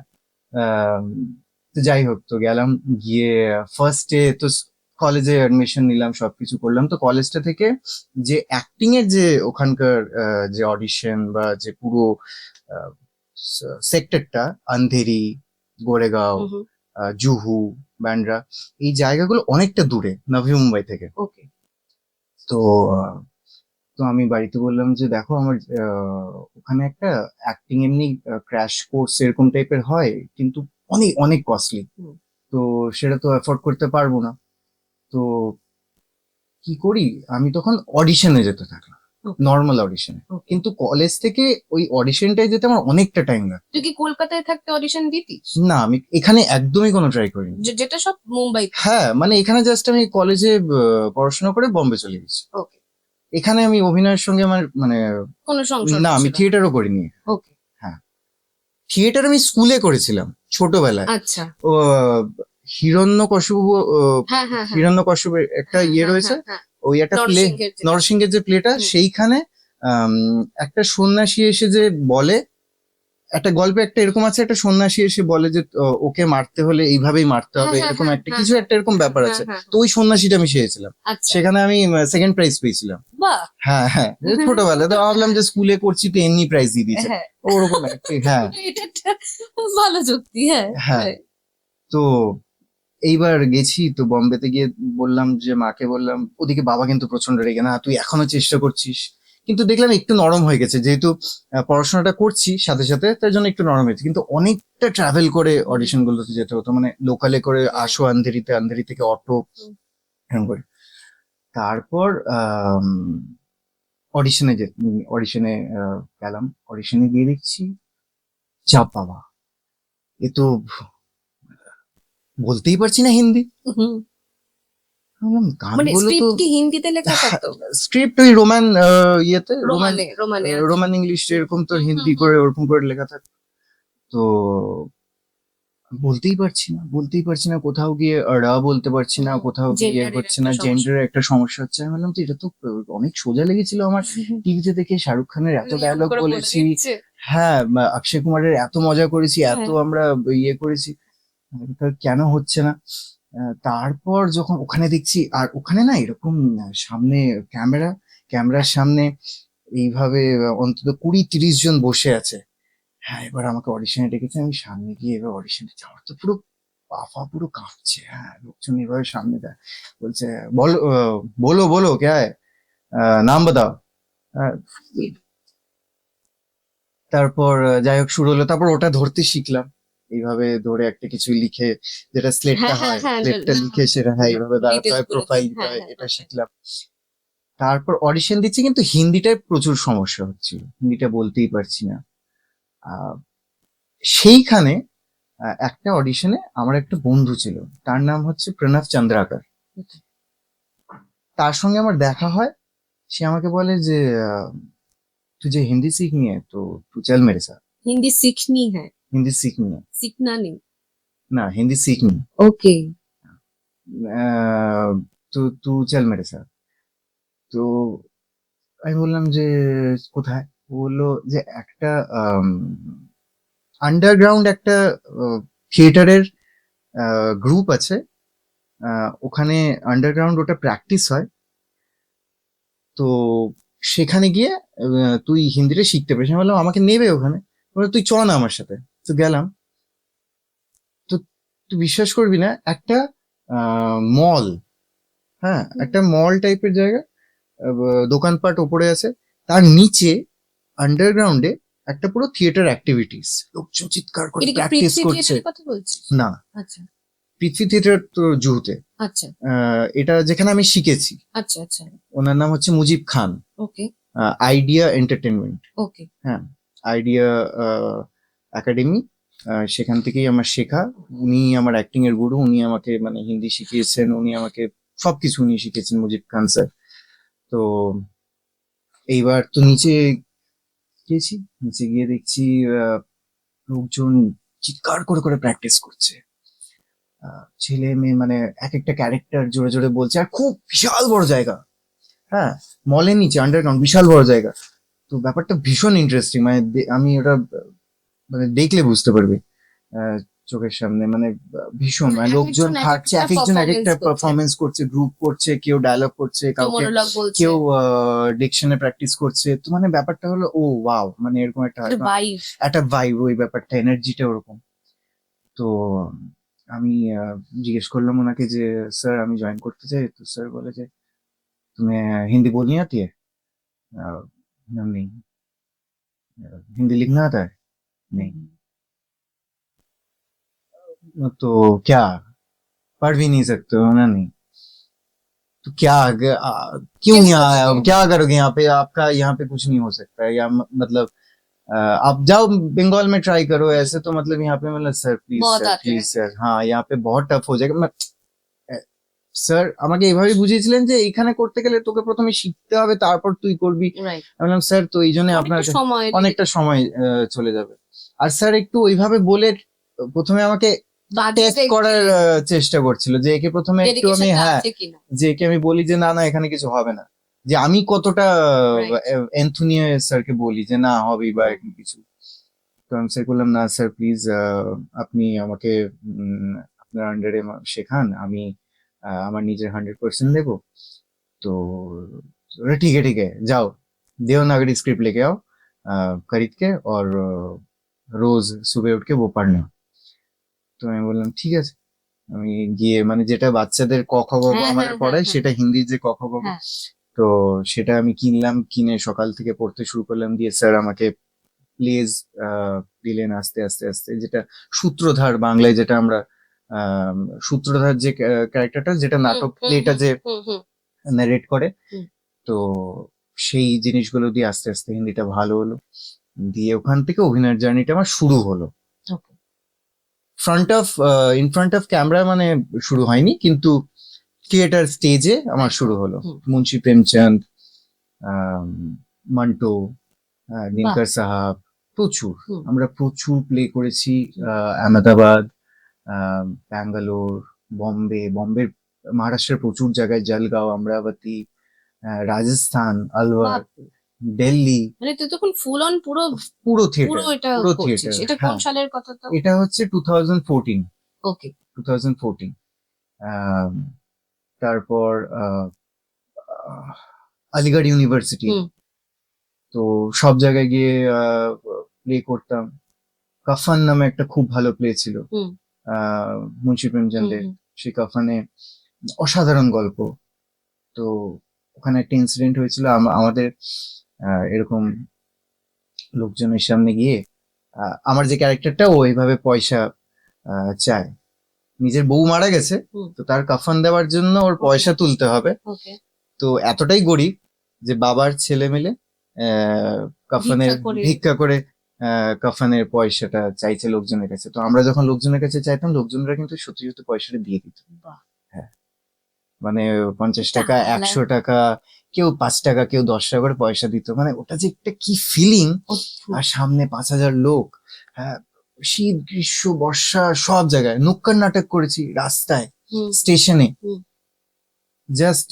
আম, তো যাই হোক, তো গেলাম, গিয়ে ফার্স্ট ডে তো কলেজে অ্যাডমিশন নিলাম, সবকিছু করলাম। তো কলেজটা থেকে যে অ্যাক্টিং এর যে ওখানকার যে অডিশন বা যে পুরো সেক্টরটা, আন্ধেরি, গোরেগাঁও, হুম, হুম। জুহু, বান্দ্রা, এই জায়গাগুলো অনেকটা দূরে নভি মুম্বাই থেকে। ওকে। তো আহ, তো আমি বাড়িতে বললাম যে দেখো আমার ওখানে একটা অ্যাক্টিং এমনি ক্র্যাশ কোর্স এরকম টাইপের হয়, কিন্তু অনেক অনেক কস্টলি। হুম, তো সেটা তো অ্যাফোর্ড করতে পারবো না। তো কি করি, আমি তখন অডিশনে যেতে থাকলাম, ওকে, নর্মাল অডিশনে। ওকে। কিন্তু কলেজ থেকে ওই অডিশনটাই যেতে আমার অনেকটা টাইম লাগে। তুই কি কলকাতায় থাকতে অডিশন দিতিস? না, আমি এখানে একদমই কোনো ট্রাই করিনি। যেটা সব মুম্বাইতে? হ্যাঁ, মানে এখানে জাস্ট আমি কলেজে পড়াশোনা করে বোম্বে চলে গেছি। ওকে। এখানে আমি অভিনয়ের সঙ্গে আমার মানে, কোনো সংসর্গ না আমি ছিল না? থিয়েটারও করিনি। ওকে। হ্যাঁ, থিয়েটার আমি স্কুলে করেছিলাম ছোটবেলায়। আচ্ছা। ও হিরণ্যকশিপু, হ্যাঁ, হ্যাঁ, হ্যাঁ, হিরণ্যকশিপুর একটা হ্যাঁ, ইয়ে হ্যাঁ, রয়েছে, হ্যাঁ, হ্যাঁ। ওই একটা প্লে, নরসিংহের যেটা। নরসিংহের যে প্লেটা, হুম, সেইখানে আম, একটা সন্ন্যাসী এসে যে বলে, একটা গল্পে একটা এরকম আছে, একটা সন্ন্যাসী এসে বলে যে ওকে মারতে হলে এইভাবেই মারতে হ্যাঁ, হবে, হ্যাঁ, এরকম হ্যাঁ, একটা হ্যাঁ, কিছু, হ্যাঁ, একটা এরকম ব্যাপার হ্যাঁ, আছে। হ্যাঁ, তো ওই সন্ন্যাসীটা আমি সেরেছিলাম, আচ্ছা। সেখানে আমি সেকেন্ড প্রাইজ পেয়েছিলাম। বাহ! হ্যাঁ হ্যাঁ, ছোটবেলায় তো ভাবলাম যে স্কুলে করছি তো এমনি প্রাইজ দিয়ে দিয়েছে, হ্যাঁ। ওরকম একটা, হ্যাঁ। এটা একটা ভালো যুক্তি, হ্যাঁ। হ্যাঁ, তো এইবার গেছি তো বোম্বেতে গিয়ে বললাম যে মাকে বললাম, ওদিকে বাবা কিন্তু প্রচন্ড রেগে, না তুই এখনো চেষ্টা করছিস। কিন্তু দেখলাম একটু নরম হয়ে গেছে, যেহেতু পড়াশোনাটা করছি সাথে সাথে, তার জন্য একটু নরম হয়েছে। কিন্তু অনেকটা ট্রাভেল করে অডিশন গুলোতে যেতে হতো, মানে লোকালে করে আসো আন্ধেরিতে, আন্ধেরি থেকে অটো, হুম। এরকম করে। তারপর অডিশনে যে অডিশনে গেলাম, অডিশনে গিয়ে দেখছি যা বাবা, এ তো বলতেই পারছি না হিন্দি। হুম। ভাবলাম মানে গানগুলো তো স্ক্রিপ্ট কি হিন্দিতে লেখা থাকতো? স্ক্রিপ্ট ওই রোমান ইয়েতে, রোমান, রোমানে আচ্ছা। রোমান ইংলিশ এরকম তো হুম, হুম, হিন্দি হুম। করে ওরকম করে লেখা থাকে। তো বলতেই পারছি না, কোথাও গিয়ে বলতে পারছি না, কোথাও গিয়ে জেন্ডারের হচ্ছে একটা না, সমস্যা। জেন্ডারের একটা সমস্যা হচ্ছে। আমি বললাম তো এটা তো অনেক সোজা লেগেছিল আমার, টিভিতে দেখে শাহরুখ খানের এত নিয়ম ডায়লগ করে বলে বলেছি, দিচ্ছে। হ্যাঁ, অক্ষয় কুমারের এত মজা করেছি, এত হ্যাঁ। আমরা ইয়ে করেছি, তা কেন হচ্ছে না? তারপর যখন ওখানে দেখছি, আর ওখানে না এরকম সামনে ক্যামেরার সামনে এইভাবে অন্তত 20-30 জন বসে আছে। হ্যাঁ, এবার আমাকে অডিশনে ডেকেছে, আমি সামনে গিয়ে এবার অডিশনে যাওয়ার তো পুরো পা পুরো কাঁপছে। হ্যাঁ, লোকজন এভাবে সামনে দেয়, বলছে বলো বলো বলো ক্যা হ্যায়, নাম বাতাও। আহ, তারপর যাই হোক শুরু হলো, তারপর ওটা ধরতে শিখলাম, এইভাবে ধরে একটা কিছু লিখে, যেটা স্লেটটা হ্যাঁ, হ্যাঁ, হয় হ্যাঁ, স্লেটটা লিখে সেটা, হ্যাঁ এইভাবে দাঁড়াতে details হয়, গুলো প্রোফাইল দিয়ে। দিতে হ্যাঁ, হয়, হ্যাঁ, এটা profile। শিখলাম। তারপর অডিশন দিচ্ছি, কিন্তু হিন্দিটায় প্রচুর সমস্যা হচ্ছিল, হিন্দিটা বলতেই পারছি না। আহ, সেইখানে একটা অডিশনে আমার একটা বন্ধু ছিল, তার নাম হচ্ছে প্রণব চন্দ্রাকর। Okay. তার সঙ্গে আমার দেখা হয়, সে আমাকে বলে যে तुझे हिंदी सीखनी है तो तू चल मेरे साथ। हिंदी सीखनी है, हिंदी सीखनी है सीखना नहीं। ना, हिंदी सीखनी ओके। तो तू चल मेरे साथ। তো আমি বললাম যে কোথায়? ও বললো যে একটা আন্ডারগ্রাউন্ড একটা থিয়েটারের গ্রুপ আছে, ওখানে আন্ডারগ্রাউন্ড ওটা প্র্যাকটিস হয়, তো সেখানে গিয়ে তুই হিন্দিটা শিখতে পারিস। আমি বললাম আমাকে নেবে ওখানে? বললো তুই চ না আমার সাথে। তো গেলাম। তো তুই বিশ্বাস করবি না, একটা মল, হ্যাঁ একটা মল টাইপের জায়গা, দোকানপাট ওপরে আছে, তার নিচে আন্ডারগ্রাউন্ডে একটা পুরো থিয়েটার অ্যাক্টিভিটিস, লোকজন চিৎকার করে এটা কি প্র্যাকটিস পৃথ্বী করছে। থিয়েটারের কথা বলছিস? না, আচ্ছা, পৃথ্বী থিয়েটার তো জুহুতে। আচ্ছা, এটা যেখানে আমি শিখেছি, আচ্ছা, আচ্ছা। ওনার নাম হচ্ছে মুজিব খান, ওকে, আইডিয়া এন্টারটেনমেন্ট। ওকে। হ্যাঁ, আইডিয়া একাডেমি, সেখান থেকেই আমার শেখা। উনি আমার অ্যাক্টিং এর গুরু, উনি আমাকে মানে হিন্দি শিখিয়েছেন, উনি আমাকে সবকিছু উনি শিখিয়েছেন, মুজিব খান স্যার। তো এইবার তো নিচে গেছি, নিচে গিয়ে দেখছি লোকজন চিৎকার করে করে প্র্যাকটিস করছে, ছেলে মেয়ে মানে এক একটা ক্যারেক্টার জোরে জোরে বলছে, আর খুব বিশাল বড় জায়গা। হ্যাঁ, মলের নিচে আন্ডারগ্রাউন্ড বিশাল বড় জায়গা। তো ব্যাপারটা ভীষণ ইন্টারেস্টিং, মানে আমি ওটা মানে দেখলে বুঝতে পারবি, চোখের সামনে মানে ভীষণ, মানে এক লোকজন একজন এক খাচ্ছে, একটা এক একজন এক একটা performance করছে। পারফরমেন্স করছে, গ্রুপ করছে, কেউ ডায়লগ করছে, কেউ কাউকে মনোলগ বলছে। কেউ ডিকশনে প্র্যাকটিস করছে। তো মানে ব্যাপারটা হলো ও ওয়াও, মানে এরকম একটা ভাইব। একটা ভাইব, ওই ব্যাপারটা এনার্জিটা ওরকম। তো আমি জিজ্ঞেস করলাম ওনাকে যে স্যার আমি জয়েন করতে চাই। তো স্যার বলে যে তুমি हिंदी बोलनी आती है? नहीं। हिंदी लिखना आता है? नहीं। तो क्या पढ़ भी नहीं सकते हो ना? नहीं। तो क्या क्यों कैसे यहाँ आए करोगे? हो? क्या करोगे यहाँ पे? आपका यहाँ पे कुछ नहीं हो सकता है, या मतलब आप जाओ बंगाल में ट्राई करो, ऐसे तो मतलब यहाँ पे मतलब सर प्लीज बहुत सर आते हैं। प्लीज सर, हाँ यहाँ पे बहुत टफ हो जाएगा। স্যার আমাকে এইভাবে বুঝিয়েছিলেন যে এখানে করতে গেলে তোকে প্রথমে শিখতে হবে, তারপর তুই করবি। রাইট। আমি বললাম স্যার তো এই জন্য আপনার অনেকটা সময় অনেকটা সময় চলে যাবে। আর স্যার একটু ওইভাবে বলে প্রথমে আমাকে টেস্ট করার চেষ্টা করছিল, যে একে প্রথমে একটু আমি, হ্যাঁ যে একে আমি বলি যে না না এখানে কিছু হবে না, যে আমি কতটা এন্থুনিয়া স্যারকে বলি যে না হবেই বা এরকম কিছু। তো আমি স্যার করলাম না স্যার প্লিজ আপনি আমাকে আপনার আন্ডারে শেখান, আমি আমার নিজের 100% देबो। तो बोले, ठीक है जाओ देवनागरी स्क्रिप्ट लेके आओ खरीद के, और रोज सुबह उठ के वो पढ़ना। তো আমি বললাম ঠিক আছে। আমি গিয়ে মানে যেটা বাচ্চাদের ক খ গ ঘ আমাদের পড়ায়, সেটা হিন্দির যে ক খ গ ঘ, তো সেটা আমি কিনলাম, কিনে সকাল থেকে পড়তে শুরু করলাম। দিয়ে স্যার আমাকে প্লেজ দিলেন আস্তে আস্তে আস্তে, যেটা সূত্রধার বাংলায়, যেটা আমরা সূত্রধার যে ক্যারেক্টারটা, যেটা নাটক প্লেটা যে নারেট করে, তো সেই জিনিসগুলো দিয়ে আস্তে আস্তে হিন্দিটা ভালো হলো। দিয়ে ওখান থেকে অভিনয়ের জার্নিটা আমার শুরু হলো। ইন ফ্রন্ট অফ ক্যামেরা মানে শুরু হয়নি, কিন্তু থিয়েটার স্টেজে আমার শুরু হলো। মুন্সি প্রেমচন্দ, মান্টো, দিনকর সাহাব, প্রচুর আমরা প্রচুর প্লে করেছি। আহমেদাবাদ, ব্যাঙ্গালোর, বম্বের মহারাষ্ট্রের প্রচুর জায়গায়, জলগাঁও, অমরাবতী, রাজস্থান, আলওয়ার, দিল্লি। মানে তুই তখন ফুল অন পুরো থিয়েটার, এটা পুরো করছিস। থিয়েটার। এটা কোন সালের কথা? তো এটা হচ্ছে 2014। ওকে। 2014 আহ, তারপর আলিগড় ইউনিভার্সিটি। হুম। তো সব জায়গায় গিয়ে প্লে করতাম। কাফান নামে একটা খুব ভালো প্লে ছিল, হুম। মুন্সি প্রেমচন্দের। হুম। সেই কাফানে অসাধারণ গল্প। তো ওখানে একটা ইনসিডেন্ট হয়েছিল, আমাদের এরকম লোকজনের সামনে গিয়ে আমার যে ক্যারেক্টারটা ও এইভাবে পয়সা চায়। নিজের বউ মারা গেছে, হুম। তো তার কাফন দেওয়ার জন্য ওর পয়সা তুলতে হবে। ওকে। তো এতটাই গরিব যে বাবার ছেলে মিলে কাফনের ভিক্ষা করে কাফনের পয়সাটা চাইছে লোকজনের কাছে। তো আমরা যখন লোকজনের কাছে চাইতাম, লোকজনরা কিন্তু সত্যি সত্যি পয়সাটা দিয়ে দিত। বাহ। হ্যাঁ, মানে 50 এটা টাকা, আলাদা। 100 টাকা, কেউ 5 টাকা, কেউ 10 টাকা করে পয়সা দিত। মানে ওটা যে একটা কি ফিলিং! অদ্ভুত। আর সামনে 5,000 লোক। হ্যাঁ, শীত, গ্রীষ্ম, বর্ষা সব জায়গায় নুক্কার নাটক করেছি, রাস্তায়, হুম। স্টেশনে। হুম। জাস্ট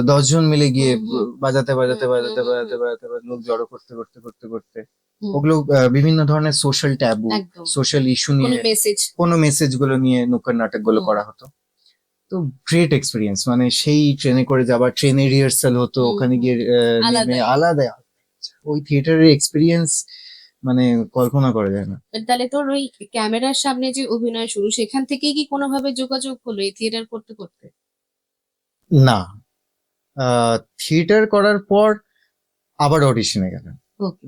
10 জন মিলে গিয়ে হুম, হুম। বাজাতে বাজাতে হুম, বাজাতে হুম, বাজাতে হুম। বাজাতে বাজাতে লোক জড়ো করতে করতে করতে করতে হুম। ওগুলো বিভিন্ন ধরনের সোশ্যাল ট্যাবু, একদম। সোশ্যাল ইস্যু কোনো নিয়ে, মেসেজ। কোনো মেসেজ গুলো নিয়ে নুক্কার নাটক গুলো করা হতো। তো গ্রেট এক্সপিরিয়েন্স, মানে সেই ট্রেনে করে যাবার, ট্রেনে রিহার্সাল হতো, হুম, ওখানে গিয়ে নেমে আলাদাই। আলাদা ওই থিয়েটারের এক্সপিরিয়েন্স মানে কল্পনা করা যায় না। তাহলে তোর ওই ক্যামেরার সামনে যে অভিনয় শুরু, সেখান থেকেই কি কোনোভাবে যোগাযোগ হলো এই থিয়েটার করতে করতে? না, থিয়েটার করার পর আবার অডিশনে গেলাম। ওকে।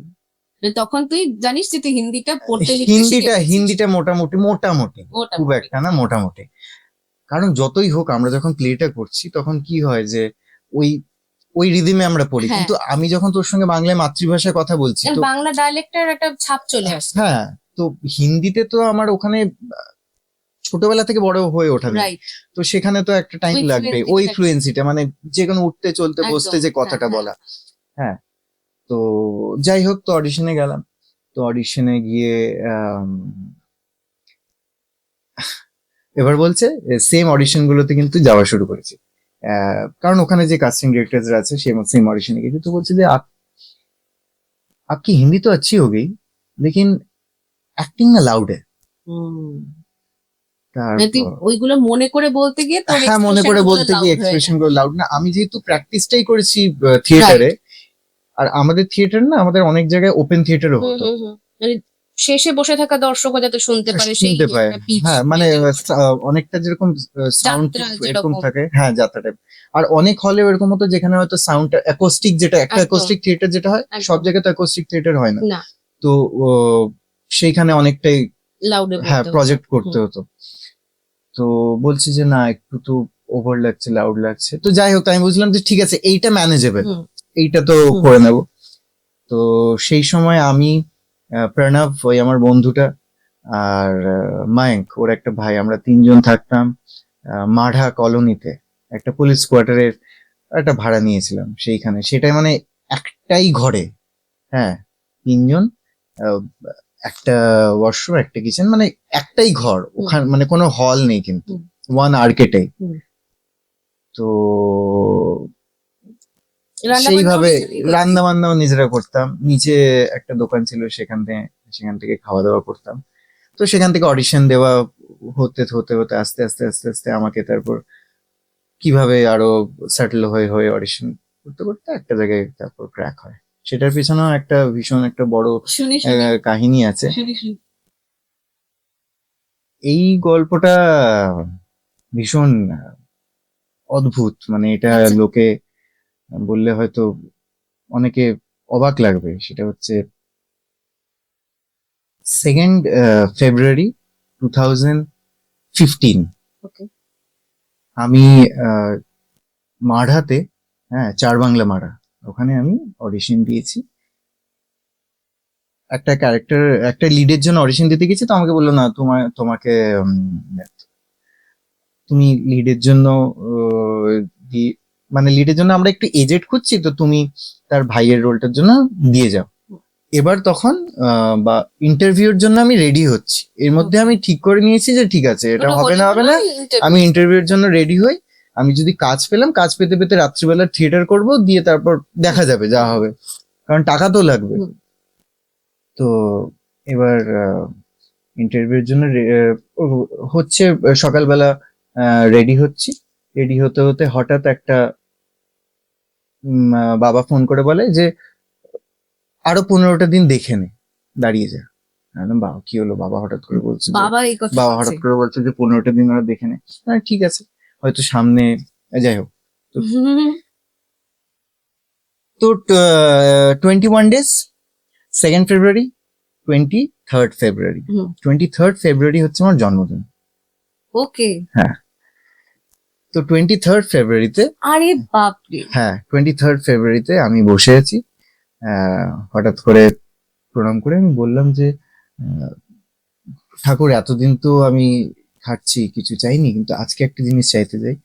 তখন তুই জানিস যে তুই হিন্দিটা পড়তে লিখতে শিখে হিন্দিটা ফেলেছিস। হিন্দিটা মোটামুটি মোটামুটি, খুব মোটামুটি। একটা না, মোটামুটি। কারণ যতই হোক আমরা যখন প্লেটা করছি তখন কি হয় যে ওই ওই রিদিমে আমরা পড়ি, হ্যাঁ। কিন্তু আমি যখন তোর সঙ্গে বাংলায় মাতৃভাষায় কথা বলছি তো বাংলা ডায়ালেক্টের একটা ছাপ চলে আসে। হ্যাঁ, তো হিন্দিতে তো আমার ওখানে ছোটবেলা থেকে বড় হয়ে ওঠা নেই। রাইট। তো সেখানে তো একটা টাইম ওই লাগবে, fluency ওই টা- ফ্লুয়েন্সিটা, মানে যে কোনো উঠতে চলতে বসতে একদম। যে হ্যাঁ, কথাটা হ্যাঁ। বলা। হ্যাঁ, তো যাই হোক, তো অডিশনে গেলাম। তো অডিশনে গিয়ে আম, এবার বলছে সেম অডিশন গুলোতে কিন্তু যাওয়া শুরু করেছি। কারণ ওখানে যে কাস্টিং ডিরেক্টর আছে সেম ऑडिशन গেছি। তো বলছে যে आपकी हिंदी तो अच्छी हो गई, लेकिन एक्टिंग ना लाउड है। হুম। মানে তুই তারপর ওইগুলো মনে করে বলতে গিয়ে তোর হ্যাঁ, মনে করে বলতে গিয়ে এক্সপ্রেশন গুলো লাউড না। আমি যেহেতু প্র্যাকটিসটাই করেছি থিয়েটারে, আর আমাদের থিয়েটার না, আমাদের অনেক জায়গায় ওপেন থিয়েটারও হতো, মানে শেষে বসে থাকা দর্শকও যাতে শুনতে পারে সেই শুনতে পায়। একটা pitch হ্যাঁ, মানে maintain করে। অনেকটা যেরকম সাউন্ড যাত্রা এরকম যেরকম। থাকে, হ্যাঁ, যাত্রা টাইপ। আর অনেক হলেও এরকম হতো যেখানে হয়তো সাউন্ড অ্যাকোস্টিক, যেটা একটা একদম। অ্যাকোস্টিক থিয়েটার যেটা হয়, একদম। সব জায়গায় তো অ্যাকোস্টিক থিয়েটার হয় না। না, তো ও, সেইখানে অনেকটাই লাউডে হ্যাঁ বলতে প্রজেক্ট হতো। করতে হতো। তো বলছি যে না, একটু তো ওভার লাগছে, লাউড লাগছে। তো যাই হোক, আমি বুঝলাম যে ঠিক আছে, এইটা ম্যানেজেবল, হুম। এইটা তো হুম। করে নেব। তো সেই সময় আমি, প্রণব, ওই আমার বন্ধুটা, আর মায়াঙ্ক, ওর একটা ভাই, আমরা তিনজন থাকতাম মাঢা কলোনিতে, একটা পুলিশ কোয়ার্টারের একটা ভাড়া নিয়েছিলাম সেইখানে। সেটাই মানে একটাই ঘরে, হ্যাঁ, তিনজন, আহ, একটা ওয়াশরুম, একটা কিচেন, মানে একটাই ঘর ওখানে, মানে কোনো হল নেই কিন্তু, হুম। ওয়ান আর্কেটাই। হুম। তো রান্না সেইভাবে বান্নাও নিজেরাই করতিস? রান্না বান্নাও নিজেরা করতাম। নিচে একটা দোকান ছিল, সেখান থেকে খাওয়া দাওয়া করতাম। তো সেখান থেকে অডিশন দেওয়া হতে হতে হতে আস্তে আস্তে আস্তে আস্তে আমাকে তারপর কিভাবে আরো সেটেল হয়ে হয়ে অডিশন করতে করতে একটা জায়গায় তারপর ক্র্যাক হয়। সেটার পিছনেও একটা ভীষণ একটা বড় শুনি শুনি কাহিনী আছে। শুনি শুনি। এই গল্পটা ভীষণ অদ্ভুত, মানে এটা আচ্ছা। লোকে বললে হয়তো অনেকে অবাক লাগবে। সেটা হচ্ছে 2nd ফেব্রুয়ারি 2015 ওকে। আমি মাঢাতে, হ্যাঁ, চার বাংলা মারা, ওখানে আমি অডিশন দিয়েছি। একটা ক্যারেক্টার, একটা লিডের জন্য অডিশন দিতে গেছি। তো আমাকে বললো না, তোমাকে তুমি লিডের জন্য মানে লিডের জন্য আমরা একটু এজেড খুঁজছি, তো তুমি তার ভাইয়ের রোলটার জন্য দিয়ে যাও। এবার তখন বা ইন্টারভিউর জন্য আমি রেডি হচ্ছি, এর মধ্যে আমি ঠিক করে নিয়েছি যে ঠিক আছে, এটা ওটা হবে হলে না, হবে না, interview। আমি ইন্টারভিউর জন্য রেডি হই। আমি যদি কাজ পেলাম, কাজ পেতে পেতে রাত্রিবেলা থিয়েটার করব, দিয়ে তারপর দেখা যাবে যা হবে, কারণ টাকা তো লাগবে। হুম। তো এবার ইন্টারভিউর জন্য হচ্ছে সকালবেলা রেডি হচ্ছি, রেডি হতে হতে হঠাৎ একটা বাবা ফোন করে বলে যে আরো 15টা দিন দেখে নে, দাঁড়িয়ে যা। আমি বললাম, বাবা কি হলো? বাবা হঠাৎ করে বলছে যে- বাবা এই কথা বাবা বলছে। হঠাৎ করে বলছে যে 15টা দিন ওরা দেখে নে। ঠিক আছে, হয়তো সামনে, যাই হোক। তো 21 days, 2nd February, 23rd February, হুম। 23rd February হচ্ছে আমার জন্মদিন। ওকে। তো 23rd February-তে, আরে বাপরে। হ্যাঁ 23rd February-তে আমি বসে আছি, হঠাৎ করে প্রণাম করে আমি বললাম যে ঠাকুর, এতদিন তো আমি খাচ্ছি, কিছু চাইনি, কিন্তু আজকে একটা জিনিস চাইতে চাই,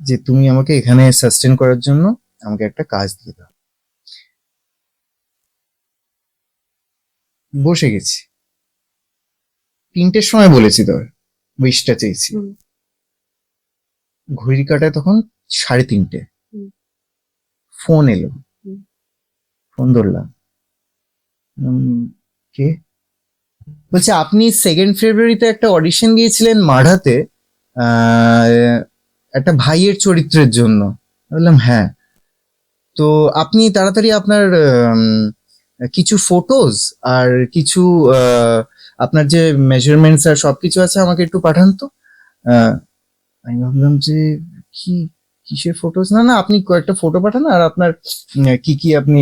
যে তুমি আমাকে এখানে সাস্টেন করার জন্য আমাকে একটা কাজ দিয়ে দাও। বসে গেছি, 3টের সময় বলেছি, তবে উইশটা চেয়েছি। হুম। ঘড়ির কাটায় তখন 3:30। হুম। ফোন এলো, হুম। ফোন ধরলাম, কে? বলছে আপনি 2nd February-তে একটা অডিশন দিয়েছিলেন মাঢাতে, একটা ভাইয়ের চরিত্রের জন্য। বললাম হ্যাঁ। তো আপনি তাড়াতাড়ি আপনার কিছু ফটোজ আর কিছু আপনার যে মেজারমেন্টস আর সবকিছু আছে আমাকে একটু পাঠান তো। আমি ভাবলাম যে কি, কিসের ফটোজ? না না, আপনি কয়েকটা ফটো পাঠান আর আপনার কি কি আপনি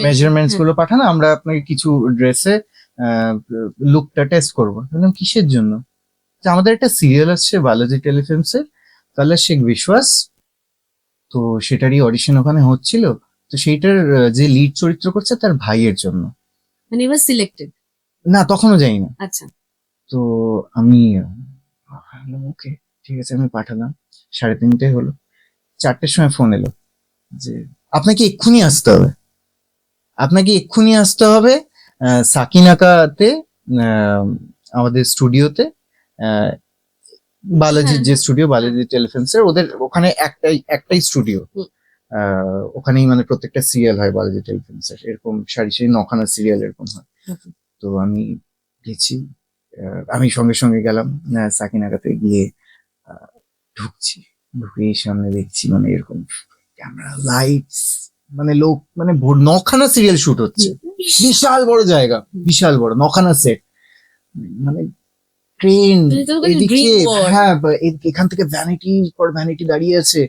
মেজারমেন্টস গুলো পাঠান, আমরা আপনাকে কিছু ড্রেসে লুকটা টেস্ট করবো। বললাম কিসের জন্য? যে আমাদের একটা সিরিয়াল আসছে বালাজি টেলিফিল্মসের, তাহলে শেখ বিশ্বাস, তো সেটারই অডিশন ওখানে হচ্ছিল, তো সেইটার যে লিড চরিত্র করছে তার ভাইয়ের জন্য। মানে ইউ সিলেক্টেড? না, তখনও যাই না। আচ্ছা। তো আমি ওকে ঠিক আছে, আমি পাঠালাম। 3:30 হলো, 4টের সময় ফোন এলো যে আপনাকে এক্ষুনি আসতে হবে, আপনাকে এক্ষুনি আসতে হবে সাকিনাকাতে, আমাদের স্টুডিওতে, বালাজির যে হ্যাঁ, স্টুডিও, বালাজি টেলিফিল্মসের, ওদের ওখানে একটাই স্টুডিও। হুম। ওখানেই মানে প্রত্যেকটা সিরিয়াল হয় বালাজি টেলিফিল্মসের, এরকম সারি সারি 9খানা সিরিয়াল এরকম হয়। তো আমি গেছি, আমি সঙ্গে সঙ্গে গেলাম সাকিনাকাতে, গিয়ে ঢুকছি, ঢুকেই সামনে দেখছি মানে এরকম ক্যামেরা, লাইটস, মানে লোক, মানে 9খানা সিরিয়াল শুট হচ্ছে, বিশাল বড় জায়গা, বিশাল বড় 9খানা সেট, মানে ট্রেন এদিকে, হ্যাঁ এখান থেকে ভ্যানিটি পর ভ্যানিটি দাঁড়িয়ে আছে।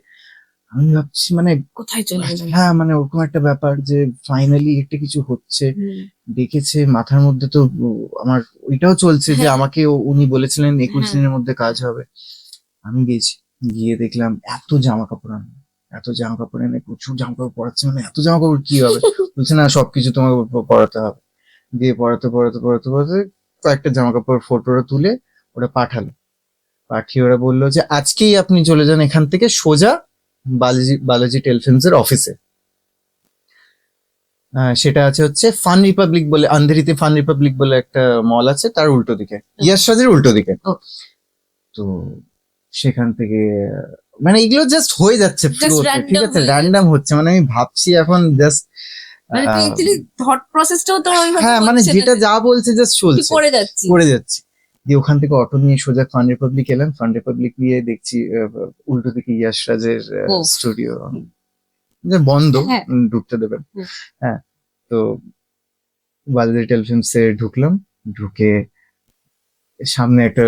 আমি ভাবছি মানে কোথায় চলে গেল? হ্যাঁ মানে ওরকম একটা ব্যাপার যে ফাইনালি একটা কিছু হচ্ছে। দেখেছে, মাথার মধ্যে তো আমার ওইটাও চলছে যে হ্যাঁ। আমাকে উনি বলেছিলেন 21 হ্যাঁ। দিনের মধ্যে কাজ হবে। আমি গেছি, গিয়ে দেখলাম এত জামা কাপড় আনে, এত জামা কাপড় এনে প্রচুর জামা কাপড় পরাচ্ছে, মানে এত জামা কাপড় কি হবে? বলছে না, সবকিছু তোমাকে পরাতে হবে। দিয়ে পরাতে পরাতে পরাতে পরাতে কয়েকটা জামা কাপড় ফটোটা তুলে ওরা পাঠালো। পাঠিয়ে ওরা বললো যে আজকেই আপনি চলে যান এখান থেকে সোজা বালাজি টেলিফিল্মস এর অফিসে। সেটা আছে হচ্ছে ফান রিপাবলিক বলে, আন্ধেরিতে ফান রিপাবলিক বলে একটা মল আছে, তার উল্টো দিকে, ইয়াশরাজের উল্টো দিকে। তো সেখান থেকে মানে এগুলো জাস্ট হয়ে যাচ্ছে ফ্লোতে, ঠিক আছে, র্যান্ডম হচ্ছে, মানে আমি ভাবছি এখন জাস্ট মানে অ্যাকচুয়ালি থট প্রসেসটাও তো হ্যাঁ মানে যেটা যা বলছে জাস্ট চলছে, করে যাচ্ছি। দিয়ে ওখান থেকে অটো নিয়ে সোজা ফান রিপাবলিক এলাম, ফান রিপাবলিক নিয়ে দেখছি উল্টো দিকে ইয়াশরাজের স্টুডিও বন্ধ, ঢুকতে দেবেন। হ্যাঁ, তো বালাজি টেলিফিল্মসে ঢুকলাম, ঢুকে সামনে একটা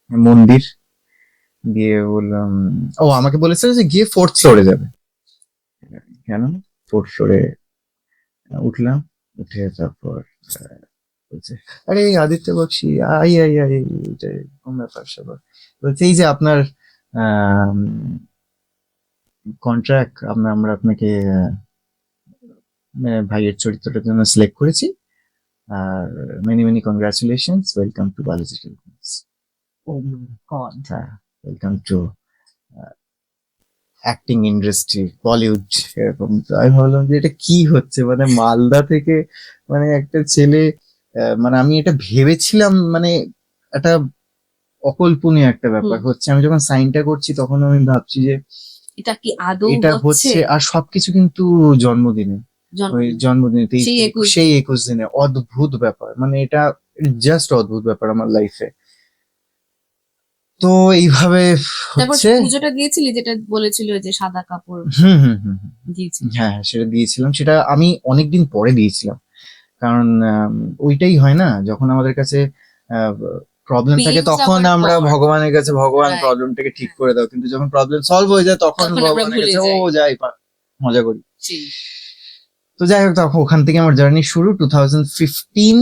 মন্দির, দিয়ে বললাম, ও আমাকে বলেছিল যে গিয়ে 4th ফ্লোরে যাবে। কেন? 4th ফ্লোরে উঠলাম, উঠে তারপর বলছে আরে Aditya Bakshi, I I I, এটা কোন ব্যাপার স্যাপার? বলছে এই যে আপনার কন্ট্রাক্ট, আমরা আপনাকে ভাইয়ের চরিত্রটার জন্য সিলেক্ট করেছি, আর many many congratulations, welcome to Balaji Telefilms. Oh god, হ্যাঁ, welcome to acting industry, Bollywood, এরকম। তো আমি ভাবলাম যে এটা কি হচ্ছে, মানে মালদা থেকে মানে একটা ছেলে, মানে আমি এটা ভেবেছিলাম মানে একটা অকল্পনীয় একটা ব্যাপার হচ্ছে। আমি যখন সাইনটা করছি তখন আমি ভাবছি যে এটা কি আদৌ এটা হচ্ছে, আর সবকিছু কিন্তু জন্মদিনে, ওই জন্মদিনে সেই 21 দিনে, অদ্ভুত ব্যাপার, মানে এটা জাস্ট অদ্ভুত ব্যাপার আমার লাইফে। তো এইভাবে তারপর হচ্ছে। পুজোটা দিয়েছিলি যেটা বলেছিল যে সাদা কাপড় হুম হুম হুম হুম। দিয়েছিলি? হ্যাঁ সেটা দিয়েছিলাম, সেটা আমি অনেকদিন পরে দিয়েছিলাম, কারণ ওইটাই হয় না, যখন আমাদের কাছে প্রবলেম থাকে পেন তখন যাওয়ার আমরা পর ভগবানের কাছে, ভগবান Right. প্রবলেমটাকে ঠিক করে দাও, কিন্তু যখন প্রবলেম সলভ হয়ে যায় তখন তখন আমরা ভগবানের ভুলে কাছে ও যাই। যাই মজা করি। সেই তো যাই হোক, তখন ওখান থেকে আমার জার্নি শুরু 2015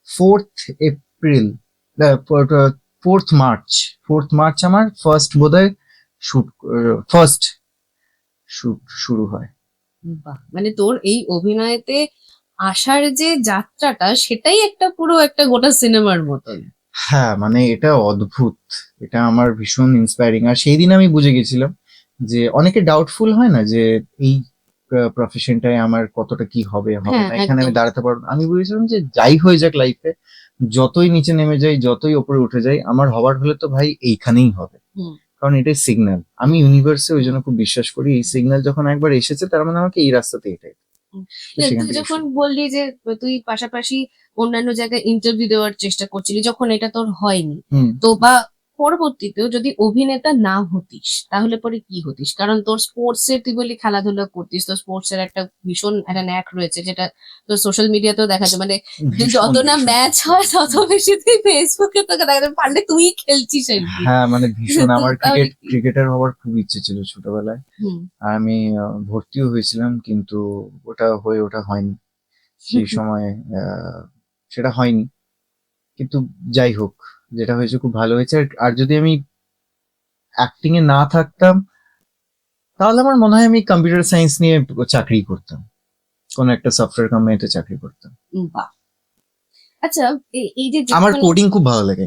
4th April, 4th March, 4th March আমার বোধহয় শুট ফার্স্ট শুট শুরু হয়। বাহ, মানে তোর এই অভিনয়তে আসার যে যাত্রাটা সেটাই একটা পুরো একটা গোটা সিনেমার মতন। হ্যাঁ মানে এটা অদ্ভুত, এটা আমার ভীষণ ইন্সপায়ারিং। আর সেই দিন আমি বুঝে গেছিলাম যে অনেকে ডাউটফুল হয় না যে এই প্রফেশনটায় আমার কতটা কি হবে হবে হ্যাঁ না, এখানে আমি একদম। দাঁড়াতে পারবো না। আমি বুঝেছিলাম যে যাই হয়ে যাক লাইফে, যতই নিচে নেমে যাই, যতই ওপরে উঠে যাই, আমার হবার হলে তো ভাই এইখানেই হবে, হুম। কারণ এটাই সিগন্যাল। আমি ইউনিভার্সে ওই জন্য খুব বিশ্বাস করি, এই সিগন্যাল যখন একবার এসেছে তার মানে আমাকে এই রাস্তাতে এটাই। তো সেখান তুই থেকে যখন বললি যে তুই পাশাপাশি অন্যান্য জায়গায় ইন্টারভিউ দেওয়ার চেষ্টা করছিলি, যখন এটা তোর হয়নি, হুম। তো বা পরবর্তীতেও যদি অভিনেতা না হতিস তাহলে পরে কি হতিস? কারণ তোর স্পোর্টস এর, তুই বলি খেলাধুলা করতিস, তো স্পোর্টস এর একটা ভীষণ একটা ন্যাক রয়েছে, যেটা তোর সোশ্যাল মিডিয়াতেও দেখা যায়, মানে ভীষণ যত না ভীষণ। ম্যাচ হয় তত বেশি তুই ফেসবুকে তোকে দেখা যায়, পারলে তুই খেলছিস আর কি। হ্যাঁ মানে ভীষণ, তো আমার তাহলে কি? ক্রিকেটার হওয়ার খুব ইচ্ছে ছিল ছোটবেলায়। হুম। আর আমি ভর্তিও হয়েছিলাম, কিন্তু ওটা হয়নি সেই সময়, আহ, সেটা হয়নি। কিন্তু যাই হোক, যেটা হয়েছে খুব ভালো হয়েছে। আর যদি আমি অ্যাক্টিং এ না থাকতাম, তাহলে আমার মনে হয় আমি কম্পিউটার সায়েন্স নিয়ে চাকরি করতাম, কোনো একটা সফটওয়্যার কোম্পানিতে চাকরি করতাম। বাহ। আচ্ছা, এই যে আমার কোডিং খুব ভালো লাগে।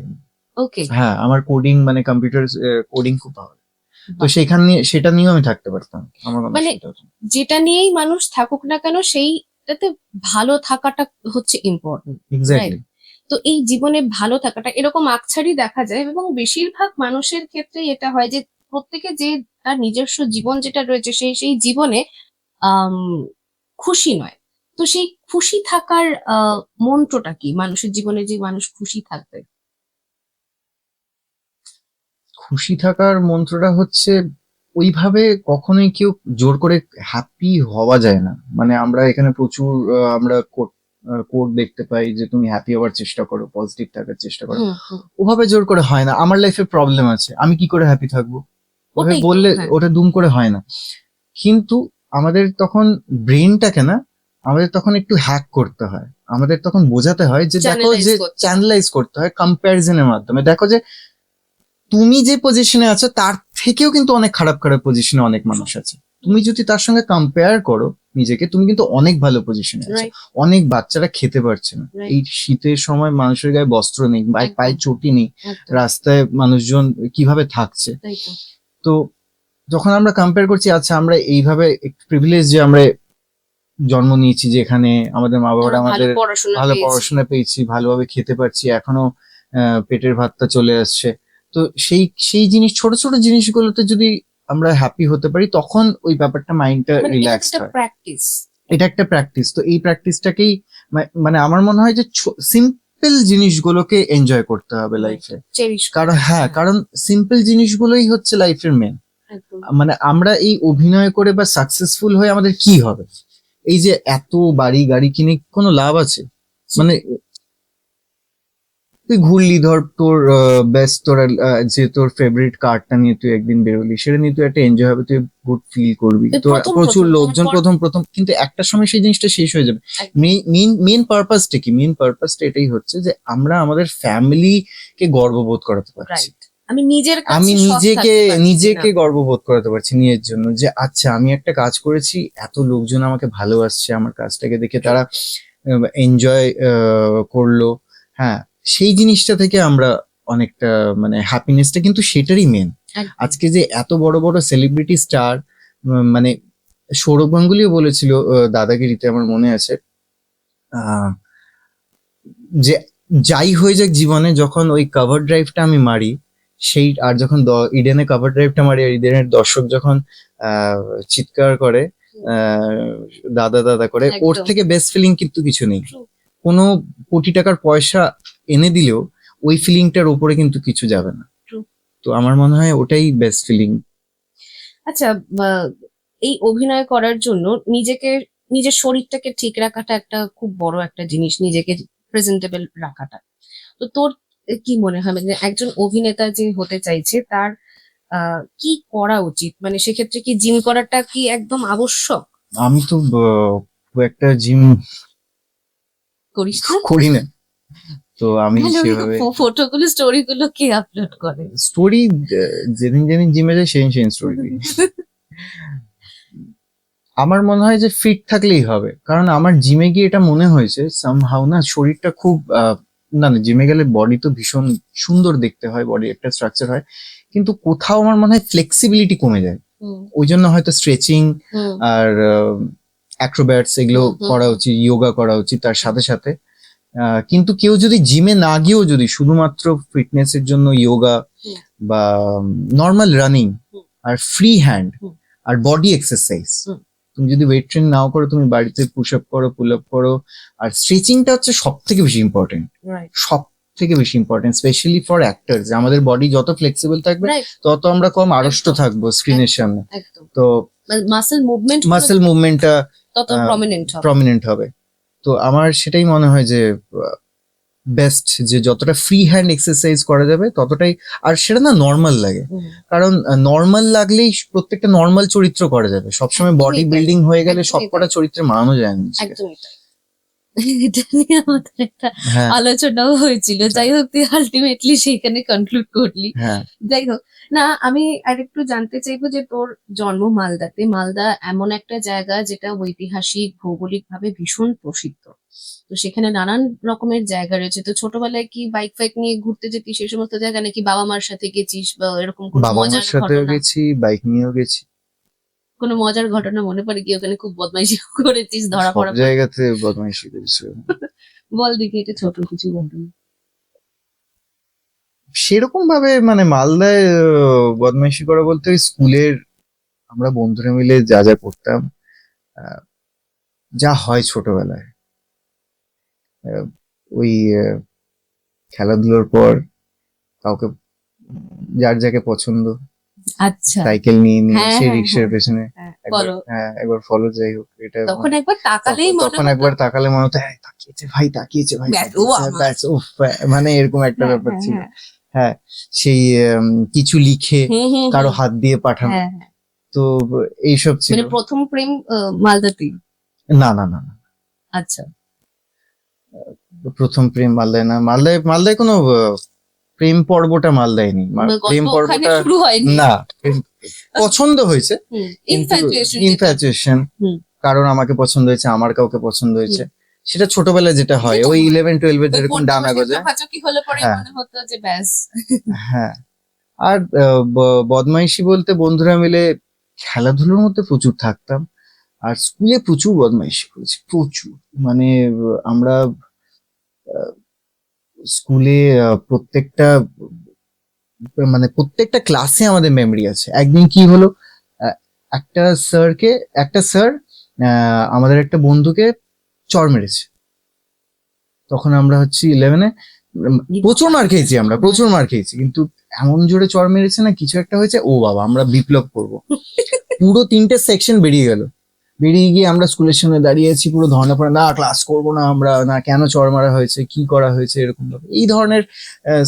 ওকে, হ্যাঁ আমার কোডিং মানে কম্পিউটার কোডিং খুব ভালো লাগে। তো সেখানে সেটা নিয়েও আমি থাকতে পারতাম, আমার কোনো মানে অসুবিধা হতো না। যেটা নিয়েই মানুষ থাকুক না কেন সেইটাতে ভালো থাকাটা হচ্ছে ইম্পর্টেন্ট, রাইট? এক্স্যাক্টলি। তো এই জীবনে ভালো থাকাটা এরকম আকছারই দেখা যায়, এবং বেশিরভাগ মানুষের ক্ষেত্রে এটা হয় যে প্রত্যেকে যে তার নিজস্ব জীবন যেটা রয়েছে সেই জীবনে আম খুশি নয়। তো সেই খুশি থাকার মন্ত্রটা কি মানুষের জীবনে, যে মানুষ খুশি থাকবে? খুশি থাকার মন্ত্রটা হচ্ছে, ওইভাবে কখনোই কেউ জোর করে হ্যাপি হওয়া যায় না। মানে আমরা এখানে প্রচুর আমরা কোড দেখতে পাই যে তুমি হ্যাপি হওয়ার চেষ্টা করো, পজিটিভ থাকার চেষ্টা করো। হুম হুম। ওভাবে জোর করে হয় না। আমার লাইফে প্রবলেম আছে, আমি কি করে হ্যাপি থাকবো? ওভাবে ওটাই তো, বললে হ্যাঁ। ওটা দুম করে হয় না। কিন্তু আমাদের তখন ব্রেনটাকে না, আমাদের তখন একটু হ্যাক করতে হয়, আমাদের তখন বোঝাতে হয় যে দেখো, Channelize যে করতে হয়। চ্যানেলাইজ করতে হয় কম্প্যারিজনের মাধ্যমে। দেখো যে তুমি যে পজিশনে আছো তার থেকেও কিন্তু অনেক খারাপ খারাপ পজিশনে অনেক মানুষ আছে। তুমি যদি তার সঙ্গে কম্পেয়ার করো নিজেকে, তুমি কিন্তু অনেক ভালো পজিশনে আছো। রাইট অনেক বাচ্চারা খেতে পারছে না, রাইট। এই শীতের সময় মানুষের গায়ে বস্ত্র নেই, একদম। পায়ে চটি নেই, একদম। রাস্তায় মানুষজন কিভাবে থাকছে। তাই তো। তো যখন আমরা কম্পেয়ার করছি, আচ্ছা আমরা এইভাবে প্রিভিলেজ যে আমরা জন্ম নিয়েছি, যেখানে আমাদের মা বাবারা আমরা ভালো আমাদের পড়াশোনা ভালো পেয়েছি। পড়াশোনা পেয়েছি, ভালোভাবে খেতে পারছি, এখনো পেটের ভাতটা চলে আসছে। তো সেই সেই জিনিস, ছোট ছোট জিনিসগুলোতে যদি আমরা হ্যাপি হতে পারি, তখন ওই ব্যাপারটা মাইন্ডটা মানে এটা রিল্যাক্সড একটা হয়। প্র্যাকটিস। এটা একটা প্র্যাকটিস। তো এই প্র্যাকটিসটাকেই মানে আমার মনে হয় যে সিম্পল জিনিসগুলোকে এনজয় করতে হবে লাইফে। চেরিশ কারণ হ্যাঁ, কারণ সিম্পল জিনিসগুলোই হচ্ছে লাইফের মেন। একদম। মানে আমরা এই অভিনয় করে বা সাকসেসফুল হয়ে আমাদের কি হবে? এই যে এত বাড়ি গাড়ি কিনে কোনো লাভ আছে? মানে তুই ঘুরলি, ধর তোর বেস্ট, তোর যে তোর ফেভারিট কারটা নিয়ে তুই একদিন বেরোলি, সেটা নিয়ে তুই একটা এনজয় হবে, তুই গুড ফিল করবি, তুই তোর প্রথম প্রচুর প্রথম লোকজন তোমার প্রথম প্রথম, কিন্তু একটা সময় সেই জিনিসটা শেষ হয়ে যাবে। একদম। মেন পারপাসটা কি? মেন পারপাসটা এটাই হচ্ছে যে আমরা আমাদের ফ্যামিলিকে গর্ববোধ করাতে পারছি। রাইট। আমি নিজের কাছে আমি সৎ নিজেকে থাকতে পারছি নিজেকে না। গর্ববোধ করাতে পারছি নিজের জন্য, যে আচ্ছা আমি একটা কাজ করেছি, এত লোকজন আমাকে ভালোবাসছে, আমার কাজটাকে দেখে তারা এনজয় করলো। হ্যাঁ, সেই জিনিসটা থেকে আমরা অনেকটা মানে হ্যাপিনেসটা কিন্তু সেটারই মেন। একদম। আজকে যে এত বড় বড় সেলিব্রিটি স্টার, মানে সৌরভ গাঙ্গুলিও বলেছিল দাদাগিরিতে, আমার মনে আছে, আহ, যে যাই হয়ে যাক জীবনে, যখন ওই কভার ড্রাইভটা আমি মারি, সেই আর যখন ইডেনে কভার ড্রাইভটা মারি, আর ইডেনের দর্শক যখন চিৎকার করে আহ, দাদা দাদা করে, ওর একদম। থেকে বেস্ট ফিলিং কিন্তু কিছু নেই। True. কোনো কোটি টাকার পয়সা এনে দিলেও ওই ফিলিংটার উপরে কিন্তু কিছু যাবে না। True. তো আমার মনে হয় ওটাই বেস্ট ফিলিং। আচ্ছা, এই অভিনয় করার জন্য নিজের শরীরটাকে ঠিক রাখাটা একটা খুব বড় একটা জিনিস, নিজেকে প্রেজেন্টেবল রাখাটা। তো তোর কি মনে হয়, মানে একজন অভিনেতা যে হতে চাইছে তার কি করা উচিত? মানে সেক্ষেত্রে কি জিম করাটা কি একদম আবশ্যক? আমি তো খুব একটা জিম করিস না? করি না, তো আমি সেভাবে ফটোগুলো, স্টোরি গুলো কে আপলোড করে? স্টোরি যেদিন যেদিন জিমে যাই সেদিন সেদিন স্টোরি দিই। আমার মনে হয় যে ফিট থাকলেই হবে, কারণ আমার জিমে গিয়ে এটা মনে হয়েছে সামহাউ না শরীরটা খুব না না, জিমে গেলে বডি তো ভীষণ সুন্দর দেখতে হয়, বডি একটা স্ট্রাকচার হয়, কিন্তু কোথাও আমার মনে হয় ফ্লেক্সিবিলিটি কমে যায়। ওই জন্য হয়তো স্ট্রেচিং আর অ্যাক্রোব্যাটস এগুলো করা উচিত, যোগা করা উচিত তার সাথে সাথে। কিন্তু কেউ যদি জিমে না গিয়েও যদি শুধুমাত্র ফিটনেস এর জন্য যোগা বা নর্মাল রানিং আর ফ্রি হ্যান্ড আর বডি এক্সারসাইজ, তুমি যদি ওয়েট ট্রেন নাও করো, তুমি বাড়িতে পুশ আপ করো, পুল আপ করো, আর স্ট্রেচিংটা হচ্ছে সব থেকে বেশি ইম্পর্টেন্ট, সব থেকে বেশি ইম্পর্টেন্ট, স্পেশালি ফর অ্যাক্টরস। আমাদের বডি যত ফ্লেক্সিবল থাকবে তত আমরা কম আড়ষ্ট থাকবো স্ক্রিনের সামনে, তো মাসেল মুভমেন্টটা তত প্রমিনেন্ট হবে। তো আমার সেটাই মনে হয় যে বেস্ট, যে যতটা ফ্রি হ্যান্ড এক্সারসাইজ করা যাবে ততটাই, আর সেটা না নর্মাল লাগে, কারণ নর্মাল লাগলেই প্রত্যেকটা নর্মাল চরিত্র করা যাবে। সবসময় বডি বিল্ডিং হয়ে গেলে সবকটা চরিত্রে মানানো যায় না। একদমই তাই। এটা নিয়ে আমাদের একটা আলোচনাও হয়েছিল, যাই হোক তুই আলটিমেটলি সেইখানে কনক্লুড করলি। যাই হোক না, আমি আরেকটু জানতে চাইবো যে তোর জন্ম মালদাতে। মালদা এমন একটা জায়গা যেটা ঐতিহাসিক ভৌগোলিক ভাবে ভীষণ প্রসিদ্ধ, তো সেখানে নানান রকমের জায়গা রয়েছে। তো ছোটবেলায় কি বাইক ফাইক নিয়ে ঘুরতে যেতিস সেই সমস্ত জায়গা, নাকি বাবা মার সাথে গেছিস, বা এরকম কোনো বাবা মজার মার সাথেও ঘটনা? গেছি, বাইক নিয়েও গেছি। কোনো মজার ঘটনা মনে পড়ে কি ওখানে খুব বদমাইশি করেছিস, ধরা সব পড়া? জায়গাতে বদমাইশি করেছি। বল দেখি এটা ছোট কিছু ঘটনা। সেরকম ভাবে মানে মালদায় বদমাইশি করা বলতে ওই স্কুলের আমরা বন্ধুরা মিলে যা যা করতাম, যা হয় ছোটবেলায়, ওই খেলাধুলোর পর কাউকে যার যাকে পছন্দ আচ্ছা, সাইকেল নিয়ে নিয়ে হ্যাঁ, সেই হ্যাঁ, রিক্সার পেছনে বলো। একবার ফলো, যাই হোক এটা তখন একবার তাকালেই মনে তখন হতো, একবার তাকালে মনে হতো হ্যাঁ তাকিয়েছে ভাই, তাকিয়েছে ভাই, ব্যাস, ও তাকিয়েছে, আমার। ব্যাস, উফ, মানে এরকম একটা হ্যাঁ, ব্যাপার হ্যাঁ, ছিল। হ্যাঁ। হ্যাঁ, সেই কিছু লিখে কারো হাত দিয়ে পাঠানো, হ্যাঁ, হ্যাঁ। তো এইসব ছিল। মানে প্রথম প্রেম মালদাতেই? না না না না, আচ্ছা, প্রথম প্রেম মালদায় না, মালদায় কোনো প্রেম পর্বটা মালদায় নেই, প্রেম গল্প ওখানে পর্বটা শুরু হয়নি? না, পছন্দ হয়েছে, ইনফ্যাচুয়েশন, কারণ আমাকে পছন্দ হয়েছে, আমার কাউকে পছন্দ হয়েছে, সেটা ছোটবেলায় যেটা হয় ওই 11-12 এর যেরকম ডানা গজে। হ্যাঁ, আর বদমাইশি বলতে বন্ধুরা মিলে খেলাধুলোর মধ্যে প্রচুর থাকতাম, আর স্কুলে প্রচুর বদমাইশি করেছি, প্রচুর। মানে আমরা স্কুলে প্রত্যেকটা ক্লাসে আমাদের মেমরি আছে। একদিন কি হলো, আহ, একটা স্যার আমাদের একটা বন্ধুকে চড় মেরেছে। তখন আমরা হচ্ছে 11-এ, প্রচুর মার খেয়েছি, আমরা প্রচুর মার খেয়েছি, কিন্তু এমন জোরে চড় মেরেছে না, কিছু একটা হয়েছে, ও বাবা আমরা বিপ্লব করব। পুরো 3টে সেকশন বেরিয়ে গেল, বেরিয়ে গিয়ে আমরা স্কুলের সামনে দাঁড়িয়েছি, পুরো ধর্ণা পড়ে, না ক্লাস করবো না আমরা, না কেন চড় মারা হয়েছে, কি করা হয়েছে, এরকম ভাবে এই ধরনের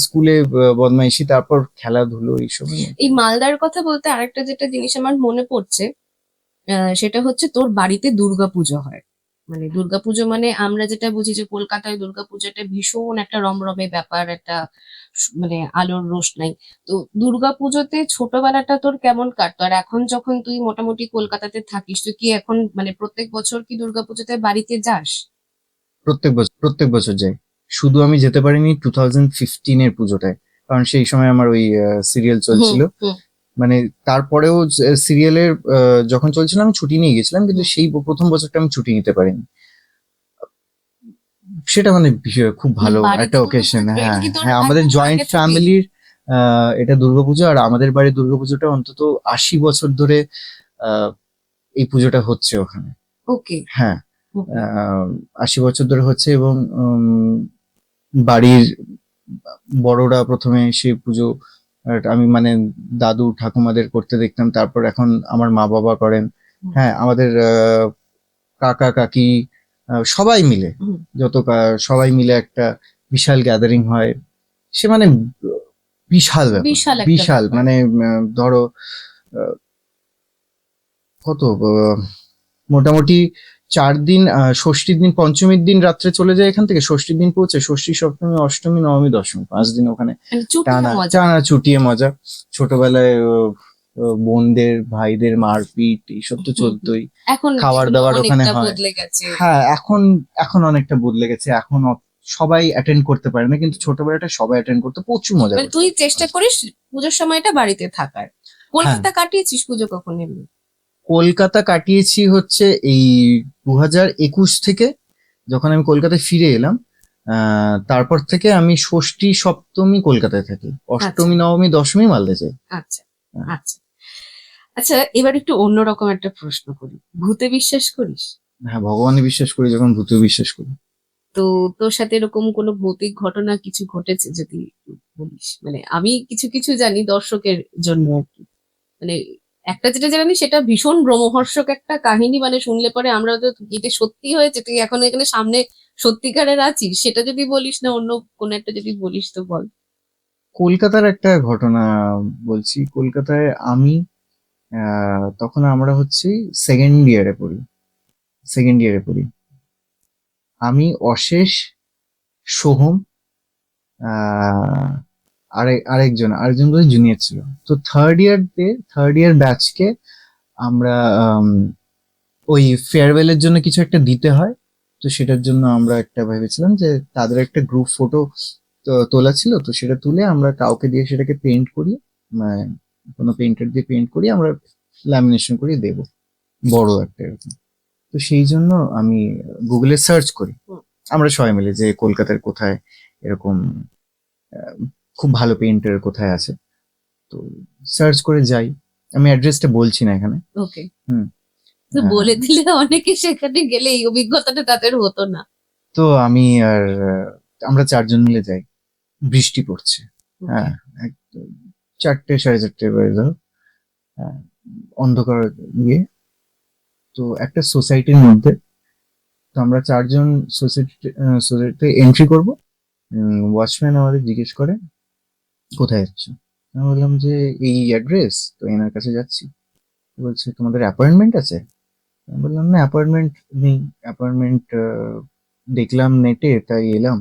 স্কুলে বদমাইশি, তারপর খেলাধুলো এইসব নিয়ে। এই মালদার কথা বলতে আরেকটা যেটা জিনিস আমার মনে পড়ছে, সেটা হচ্ছে তোর বাড়িতে দুর্গাপুজো হয়। মানে দুর্গাপুজো মানে আমরা যেটা বুঝি যে কলকাতায় দুর্গাপুজোটা ভীষণ একটা রমরমে ব্যাপার, একটা মানে আলোর রোশনাই। তো দুর্গাপুজোতে ছোটবেলাটা তোর কেমন কাটতো? আর এখন যখন তুই মোটামুটি কলকাতাতে থাকিস, তুই কি এখন মানে প্রত্যেক বছর কি দুর্গাপুজোতে বাড়িতে যাস? প্রত্যেক বছর যাই, শুধু আমি যেতে পারিনি 2015 এর পুজোটায়, কারণ সেই সময় আমার ওই সিরিয়াল চলছিল। মানে তারপরেও সিরিয়ালের যখন চলছিল আমি ছুটি নিয়ে গেছিলাম, কিন্তু সেই প্রথম বছরটা আমি ছুটি নিতে পারিনি। সেটা মানে খুব ভালো একটা ওকেশন। হ্যাঁ হ্যাঁ, আমাদের জয়েন্ট ফ্যামিলির এটা দুর্গাপুজো, আর আমাদের বাড়ির দুর্গাপুজোটা অন্তত 80 বছর ধরে এই পুজোটা হচ্ছে ওখানে। ওকে, হ্যাঁ, 80 বছর ধরে হচ্ছে, এবং বাড়ির বড়রা প্রথমে এসে পুজো আমি মানে দাদু ঠাকুমাদের করতে দেখতাম, তারপর এখন আমার মা বাবা করেন। হ্যাঁ, আমাদের কাকা কাকি সবাই মিলে, হুম। সবাই মিলে একটা বিশাল গ্যাদারিং হয়। সে মানে বিশাল ব্যাপার, বিশাল একটা বিশাল ব্যাপার। মানে ধরো আহ, কত মোটামুটি 4 দিন, ষষ্ঠীর দিন পঞ্চমীর দিন রাত্রে চলে যায় এখান থেকে, ষষ্ঠীর দিন পৌঁছে ষষ্ঠী সপ্তমী অষ্টমী নবমী দশমী 5 দিন ওখানে মানে চুটিয়ে টানা মজা। টানা চুটিয়ে মজা। ছোটবেলায় বোনদের ভাইদের মারপিট এইসব তো হুম, চলতোই। এখন খাবার এগুলো দাবার ওখানে অনেকটা হয়। বদলে গেছে। হ্যাঁ, এখন এখন অনেকটা বদলে গেছে। এখন সবাই অ্যাটেন্ড করতে পারে না, কিন্তু ছোটবেলাটা সবাই অ্যাটেন্ড করতে প্রচুর মজা মানে করতো। তুই চেষ্টা করিস পুজোর সময়টা বাড়িতে থাকার। হ্যাঁ, কলকাতা কাটিয়েছিস পুজো কখন এমনি? কলকাতা কাটিয়েছি হচ্ছে এই 2021 থেকে, যখন আমি কলকাতায় ফিরে এলাম। তারপর থেকে আমি ষষ্ঠী সপ্তমী কলকাতায় থাকি, অষ্টমী নবমী দশমী মালদা যাই। আচ্ছা, আচ্ছা। আচ্ছা, এবার একটু অন্যরকম একটা প্রশ্ন করি। ভূতে বিশ্বাস করিস? হ্যাঁ, ভগবানে বিশ্বাস করি, যখন ভূতেও বিশ্বাস করি। তো তোর সাথে এরকম কোনো ভৌতিক ঘটনা কিছু ঘটেছে যদি একটু বলিস? মানে আমি কিছু কিছু জানি দর্শকের জন্য আর কি। মানে একটা যেটা জানি সেটা ভীষণ রোমহর্ষক একটা কাহিনী, মানে শুনলে পরে আমরা তো এটা সত্যি হয়েছে, তুই এখন এখানে সামনে সত্যিকারের আছিস, সেটা যদি বলিস না অন্য কোনো একটা যদি বলিস তো বল। কলকাতার একটা ঘটনা বলছি। কলকাতায় আমি তখন আমরা হচ্ছে সেকেন্ড ইয়ারে পড়ি। আমি, অশেষ, সোহম, আহ আরেকজন বোধহয় জুনিয়র ছিল। তো থার্ড ইয়ার ব্যাচকে আমরা ওই ফেয়ারওয়েলের জন্য কিছু একটা দিতে হয়। তো সেটার জন্য আমরা একটা ভেবেছিলাম যে তাদের একটা গ্রুপ ফটো তোলা ছিল, তো সেটা তুলে আমরা কাউকে দিয়ে সেটাকে পেইন্ট করি, মানে কোনো পেইন্টার দিয়ে পেইন্ট করি, আমরা ল্যামিনেশন করে দেব, বড় একটা এরকম। তো সেই জন্য আমি গুগলে সার্চ করি, হুম। আমরা সবাই মিলে, যে কলকাতার কোথায় এরকম আহ, খুব ভালো পেইন্টার কোথায় আছে। তো সার্চ করে যাই। আমি অ্যাড্রেসটা বলছি না এখানে। ওকে। হুম। তো বলে দিলে অনেকে সেখানে গেলে এই অভিজ্ঞতাটা তাদের হতো না। তো আমি আর আমরা 4 জন মিলে যাই। বৃষ্টি পড়ছে। ওকে। হ্যাঁ, একদম 4টে, সাড়ে 4টে বাজে ধরো। হ্যাঁ, অন্ধকার ইয়ে। তো একটা সোসাইটির মধ্যে, তো আমরা 4 জন সোসাইটিতে এন্ট্রি করব। ওয়াচম্যান আমাদের জিজ্ঞেস করে কোথায় যাচ্ছ। আমি বললাম যে এই অ্যাড্রেস, তো এনার কাছে যাচ্ছি। বলছে তোমাদের অ্যাপয়েন্টমেন্ট আছে? আমি বললাম না, অ্যাপয়েন্টমেন্ট নেই। অ্যাপয়েন্টমেন্ট দেখলাম নেটে, তাই এলাম।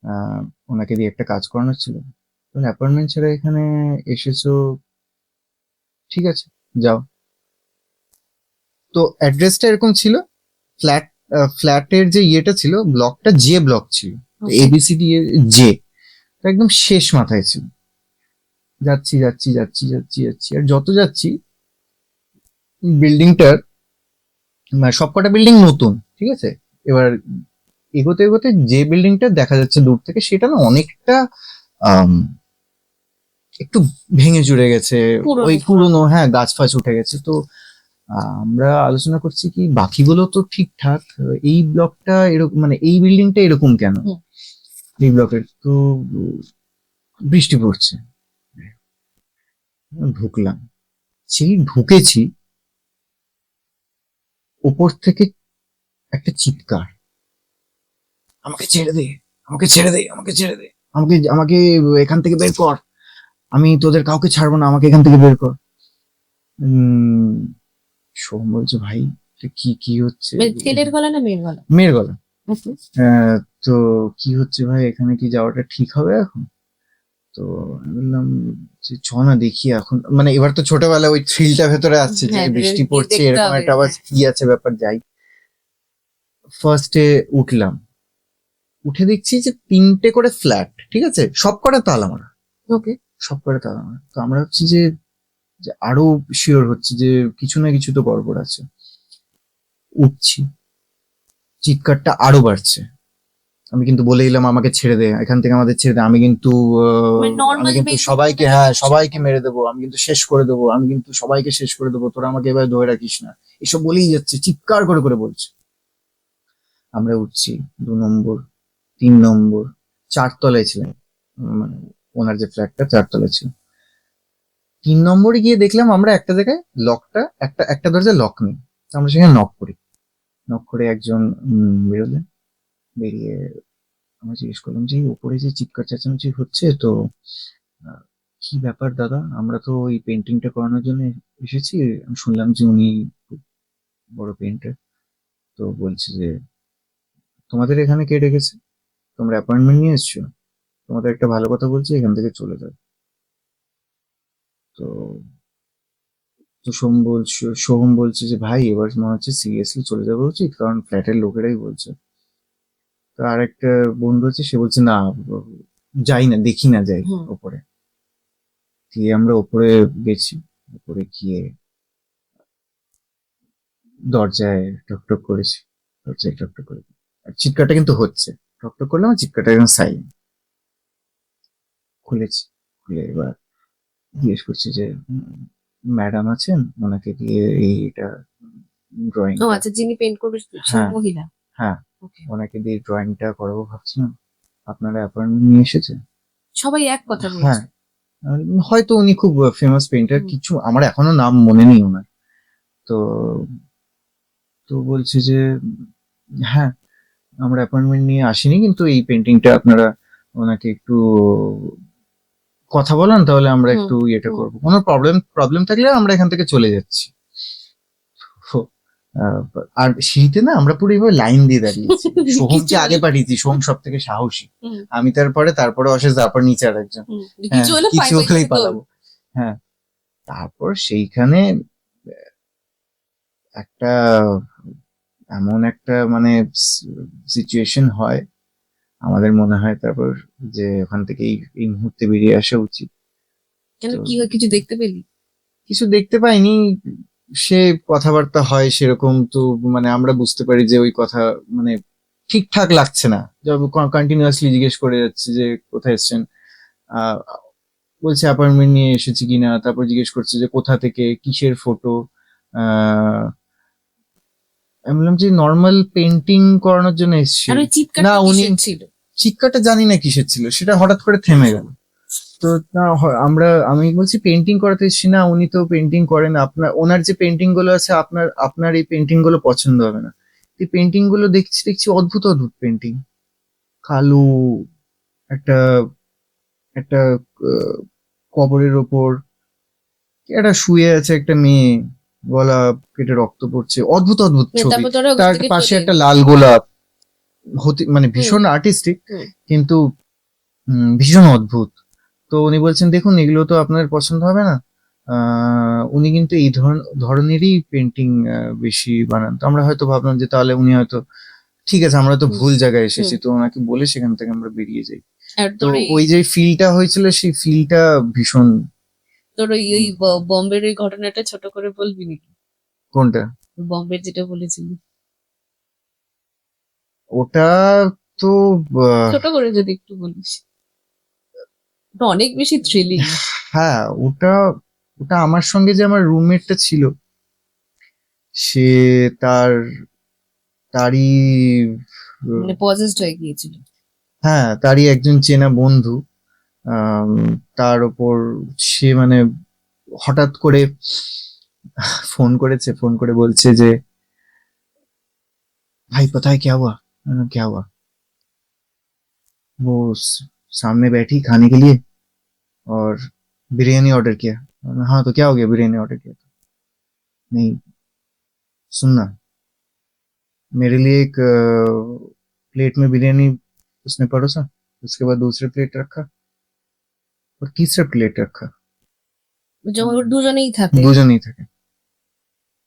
আহ, ওনাকে দিয়ে একটা কাজ করানোর ছিল। অ্যাপয়েন্টমেন্ট ছাড়া এখানে এসেছো, ঠিক আছে, যাও। তো অ্যাড্রেসটা এরকম ছিল, ফ্ল্যাট ফ্ল্যাটের যে ইয়েটা ছিল, ব্লকটা জে ব্লক ছিল, Okay. এবিসিডি জে, তো একদম শেষ মাথায় ছিল। যাচ্ছি যাচ্ছি যাচ্ছি যাচ্ছি যাচ্ছি, আর যত যাচ্ছি বিল্ডিংটার, মানে সবকটা বিল্ডিং নতুন, ঠিক আছে। এবার এগোতে এগোতে যে বিল্ডিংটা দেখা যাচ্ছে দূর থেকে, সেটা না অনেকটা আম, একটু ভেঙে চুরে গেছে। পুরনো। ওই পুরনো, হ্যাঁ, গাছ ফাছ উঠে গেছে। তো আমরা আলোচনা করছি কি বাকিগুলো তো ঠিকঠাক, এই ব্লকটা এরকম, মানে এই বিল্ডিংটা এরকম কেন, হুম। এই ব্লকের তো বৃষ্টি পড়ছে। ঢুকলাম, সেই ঢুকেছি, উপর থেকে একটা চিৎকার, আমাকে ছেড়ে দে, আমাকে ছেড়ে দে, আমাকে ছেড়ে দে, আমাকে আমাকে এখান থেকে বের কর, আমি তোদের কাউকে ছাড়বো না, আমাকে এখান থেকে বের কর। উম সোম বলছে, ভাই এটা কি কি হচ্ছে? মানে ছেলের গলা না মেয়ের গলা? মেয়ের গলা। Okay. তো কি হচ্ছে ভাই, এখানে কি যাওয়াটা ঠিক হবে এখন? তো আমি বললাম যে চ না দেখি এখন, মানে এবার তো ছোটবেলা ওই থ্রিলটা ভেতরে আসছে যে হ্যাঁ, বৃষ্টি পড়ছে, দেখতে এরকম হবে, একটা আবার হ্যাঁ। কি আছে ব্যাপার, যাই। ফার্স্টে উঠলাম, উঠে দেখছি যে 3টে করে ফ্ল্যাট, ঠিক আছে, সব কটা তালা মারা, ওকে। সব কটা তালা মারা। তো আমরা হচ্ছি যে যে আরো শিওর হচ্ছে যে কিছু না কিছু তো গড়বড় আছে। উঠছি, চিৎকারটা আরো বাড়ছে। আমি কিন্তু বলে দিলাম আমাকে ছেড়ে দে, এখান থেকে আমাদের ছেড়ে দে, আমি কিন্তু মানে আমি নর্মাল কিন্তু সবাইকে, হ্যাঁ, সবাইকে মেরে দেবো, আমি কিন্তু শেষ করে দেবো, আমি কিন্তু সবাইকে শেষ করে দেবো, তোরা আমাকে এবার ধরে রাখিস না, এসব বলেই যাচ্ছে, চিৎকার করে করে বলছে। আমরা উঠছি, 2 নম্বর, 3 নম্বর, 4 তলায় ছিলাম, মানে ওনার যে ফ্ল্যাটটা 4 তলা ছিল। 3 নম্বরে গিয়ে দেখলাম আমরা একটা জায়গায় লকটা একটা দরজা লক নেই। তো আমরা সেখানে নক করে একজন বেরোলেন। বেরিয়ে আমরা জিজ্ঞেস করলাম যে উপরে যে চিৎকার চেঁচামেচি হচ্ছে, তো আহ, কি ব্যাপার দাদা, আমরা তো ওই পেন্টিংটা করানোর জন্য এসেছি। আমি শুনলাম যে উনি খুব বড় পেন্টার। তো বলছে যে তোমাদের এখানে কে ডেকেছে, তোমরা অ্যাপয়েন্টমেন্ট নিয়ে এসছো, তোমাদের একটা ভালো কথা বলছি, এখান থেকে চলে যাও। তো তো সোহম বলছে যে ভাই এবার মনে হচ্ছে সিরিয়াসলি চলে যাওয়া উচিত, কারণ ফ্ল্যাটের লোকেরাই বলছে। তো আর একটা বন্ধু আছে, সে বলছে না, যাই না, দেখি না, যাই হুম। ওপরে। দিয়ে আমরা ওপরে গেছি। ওপরে গিয়ে দরজায় ঠকঠক করেছি, দরজায় ঠকঠক করে, আর চিৎকারটা কিন্তু হচ্ছে, ঠকঠক করলাম আর চিৎকারটা একদম সাইলেন্ট। খুলেছি, খুলে এবার জিজ্ঞেস করছি যে ম্যাডাম আছেন, ওনাকে দিয়ে এইটা ও ড্রয়িংটা, আচ্ছা, যিনি পেন্ট করবে সেই হ্যাঁ মহিলা। হ্যাঁ, ওকে। ওনাকে দিয়ে ড্রয়িংটা করাবো ভাবছিলাম, আপনারা অ্যাপয়েন্টমেন্ট নিয়ে এসেছে। সবাই এক কথা হ্যাঁ, বলছে। হয়তো উনি খুব ফেমাস পেইন্টার, হুম। কিছু আমার এখনো নাম মনে নেই ওনার। তো তো বলছে যে হ্যাঁ, আমরা অ্যাপয়েন্টমেন্ট নিয়ে আসিনি, কিন্তু এই পেন্টিংটা আপনারা ওনাকে একটু কথা বলান, তাহলে আমরা হুম। একটু ইয়েটা হুম। করবো, কোনো প্রবলেম থাকলে আমরা এখান থেকে চলে যাচ্ছি। তো, আহ, আর সিঁড়িতে না আমরা পুরো এইভাবে লাইন দিয়ে দাঁড়িয়েছি। সোহমকে কিছু আগে হলে- পাঠিয়েছি, সোহম সব থেকে সাহসী। হুম। আমি তারপরে অশেষ, তারপর নিচে আর একজন। হুম। হ্যাঁ, কিছু হলে কিছু পাই হলেই পালাবো। হ্যাঁ, তারপর সেইখানে একটা এমন একটা মানে সিচুয়েশন হয়, আমাদের মনে হয় তারপর যে ওখান থেকে এই মুহূর্তে বেরিয়ে আসা উচিত। কেন, তো কি হয়, কিছু দেখতে পেলি? কিছু দেখতে পাইনি, সে কথাবার্তা হয় সেরকম, তো মানে আমরা বুঝতে পারি যে ওই কথা মানে ঠিকঠাক লাগছে না, কন্টিনিউয়াসলি জিজ্ঞেস করে যাচ্ছে যে কোথায় এসেছেন, আহ, বলছে অ্যাপয়েন্টমেন্ট নিয়ে এসেছি কিনা, তারপর জিজ্ঞেস করছে যে কোথা থেকে, কিসের ফটো। আমি বললাম যে নর্মাল পেন্টিং করানোর জন্য এসেছি। আর ওই না চিৎকারটা উনি, কিসের ছিল? চিৎকারটা জানি না কিসের ছিল, সেটা হঠাৎ করে থেমে গেল। তো না আমি বলছি পেন্টিং করাতে এসেছি না, উনি তো পেন্টিং করেন, ওনার যে পেন্টিং গুলো আছে, আপনার এই পেন্টিং গুলো পছন্দ হবে না। এই পেন্টিং গুলো দেখছি অদ্ভুত অদ্ভুত পেন্টিং, কালো, একটা একটা আহ, কবরের ওপর একটা শুয়ে আছে একটা মেয়ে, গলা কেটে রক্ত পড়ছে, অদ্ভুত অদ্ভুত ছবি। তারপর তোরা ওখান তার থেকে পাশে চলে একটা লাল গোলাপ, মানে হুম। ভীষণ আর্টিস্টিক, হুম। কিন্তু ভীষণ অদ্ভুত। তো উনি বলছেন দেখুন এগুলো তো আপনার পছন্দ হবে না, উনি কিন্তু এই ধরনেরই পেন্টিং বেশি বানান। তো আমরা হয়তো ভাবলাম যে তাহলে উনি হয়তো ঠিক আছে, আমরা তো হুম। ভুল জায়গায় এসেছি, হুম। তো ওনাকে বলে সেখান থেকে আমরা বেরিয়ে যাই। আর তো তোর ওই যে ফিলটা হয়েছিল, সেই ফিলটা ভীষণ। তোর ওই বম্বের ওই ঘটনাটা ছোট করে বলবি নাকি? কোনটা? বম্বের যেটা বলেছিলি, ওটা তো আহ, ছোট করে যদি একটু বলিস। ওটা অনেক বেশি থ্রিলিং। হ্যাঁ, ওটা ওটা আমার সঙ্গে যে আমার রুমমেটটা ছিল, সে তার তারই মানে পজেসড হয়ে গিয়েছিল। হ্যাঁ, তারই একজন চেনা বন্ধু, আম, তার ওপর সে মানে হঠাৎ করে ফোন করে বলছে যে भाई पता है क्या हुआ। मैंने कहा, क्या हुआ। वो सामने बैठी खाने के लिए और बिरयानी ऑर्डर किया। मैंने कहा, हाँ तो क्या हो गया, बिरयानी ऑर्डर किया तो। नहीं, सुनना, मेरे लिए एक प्लेट में बिरयानी उसने परोसा, उसके बाद दूसरे प्लेट रखा और तीसरा प्लेट रखा। যখন ওরা দুজনেই থাকে। দুজনেই থাকে।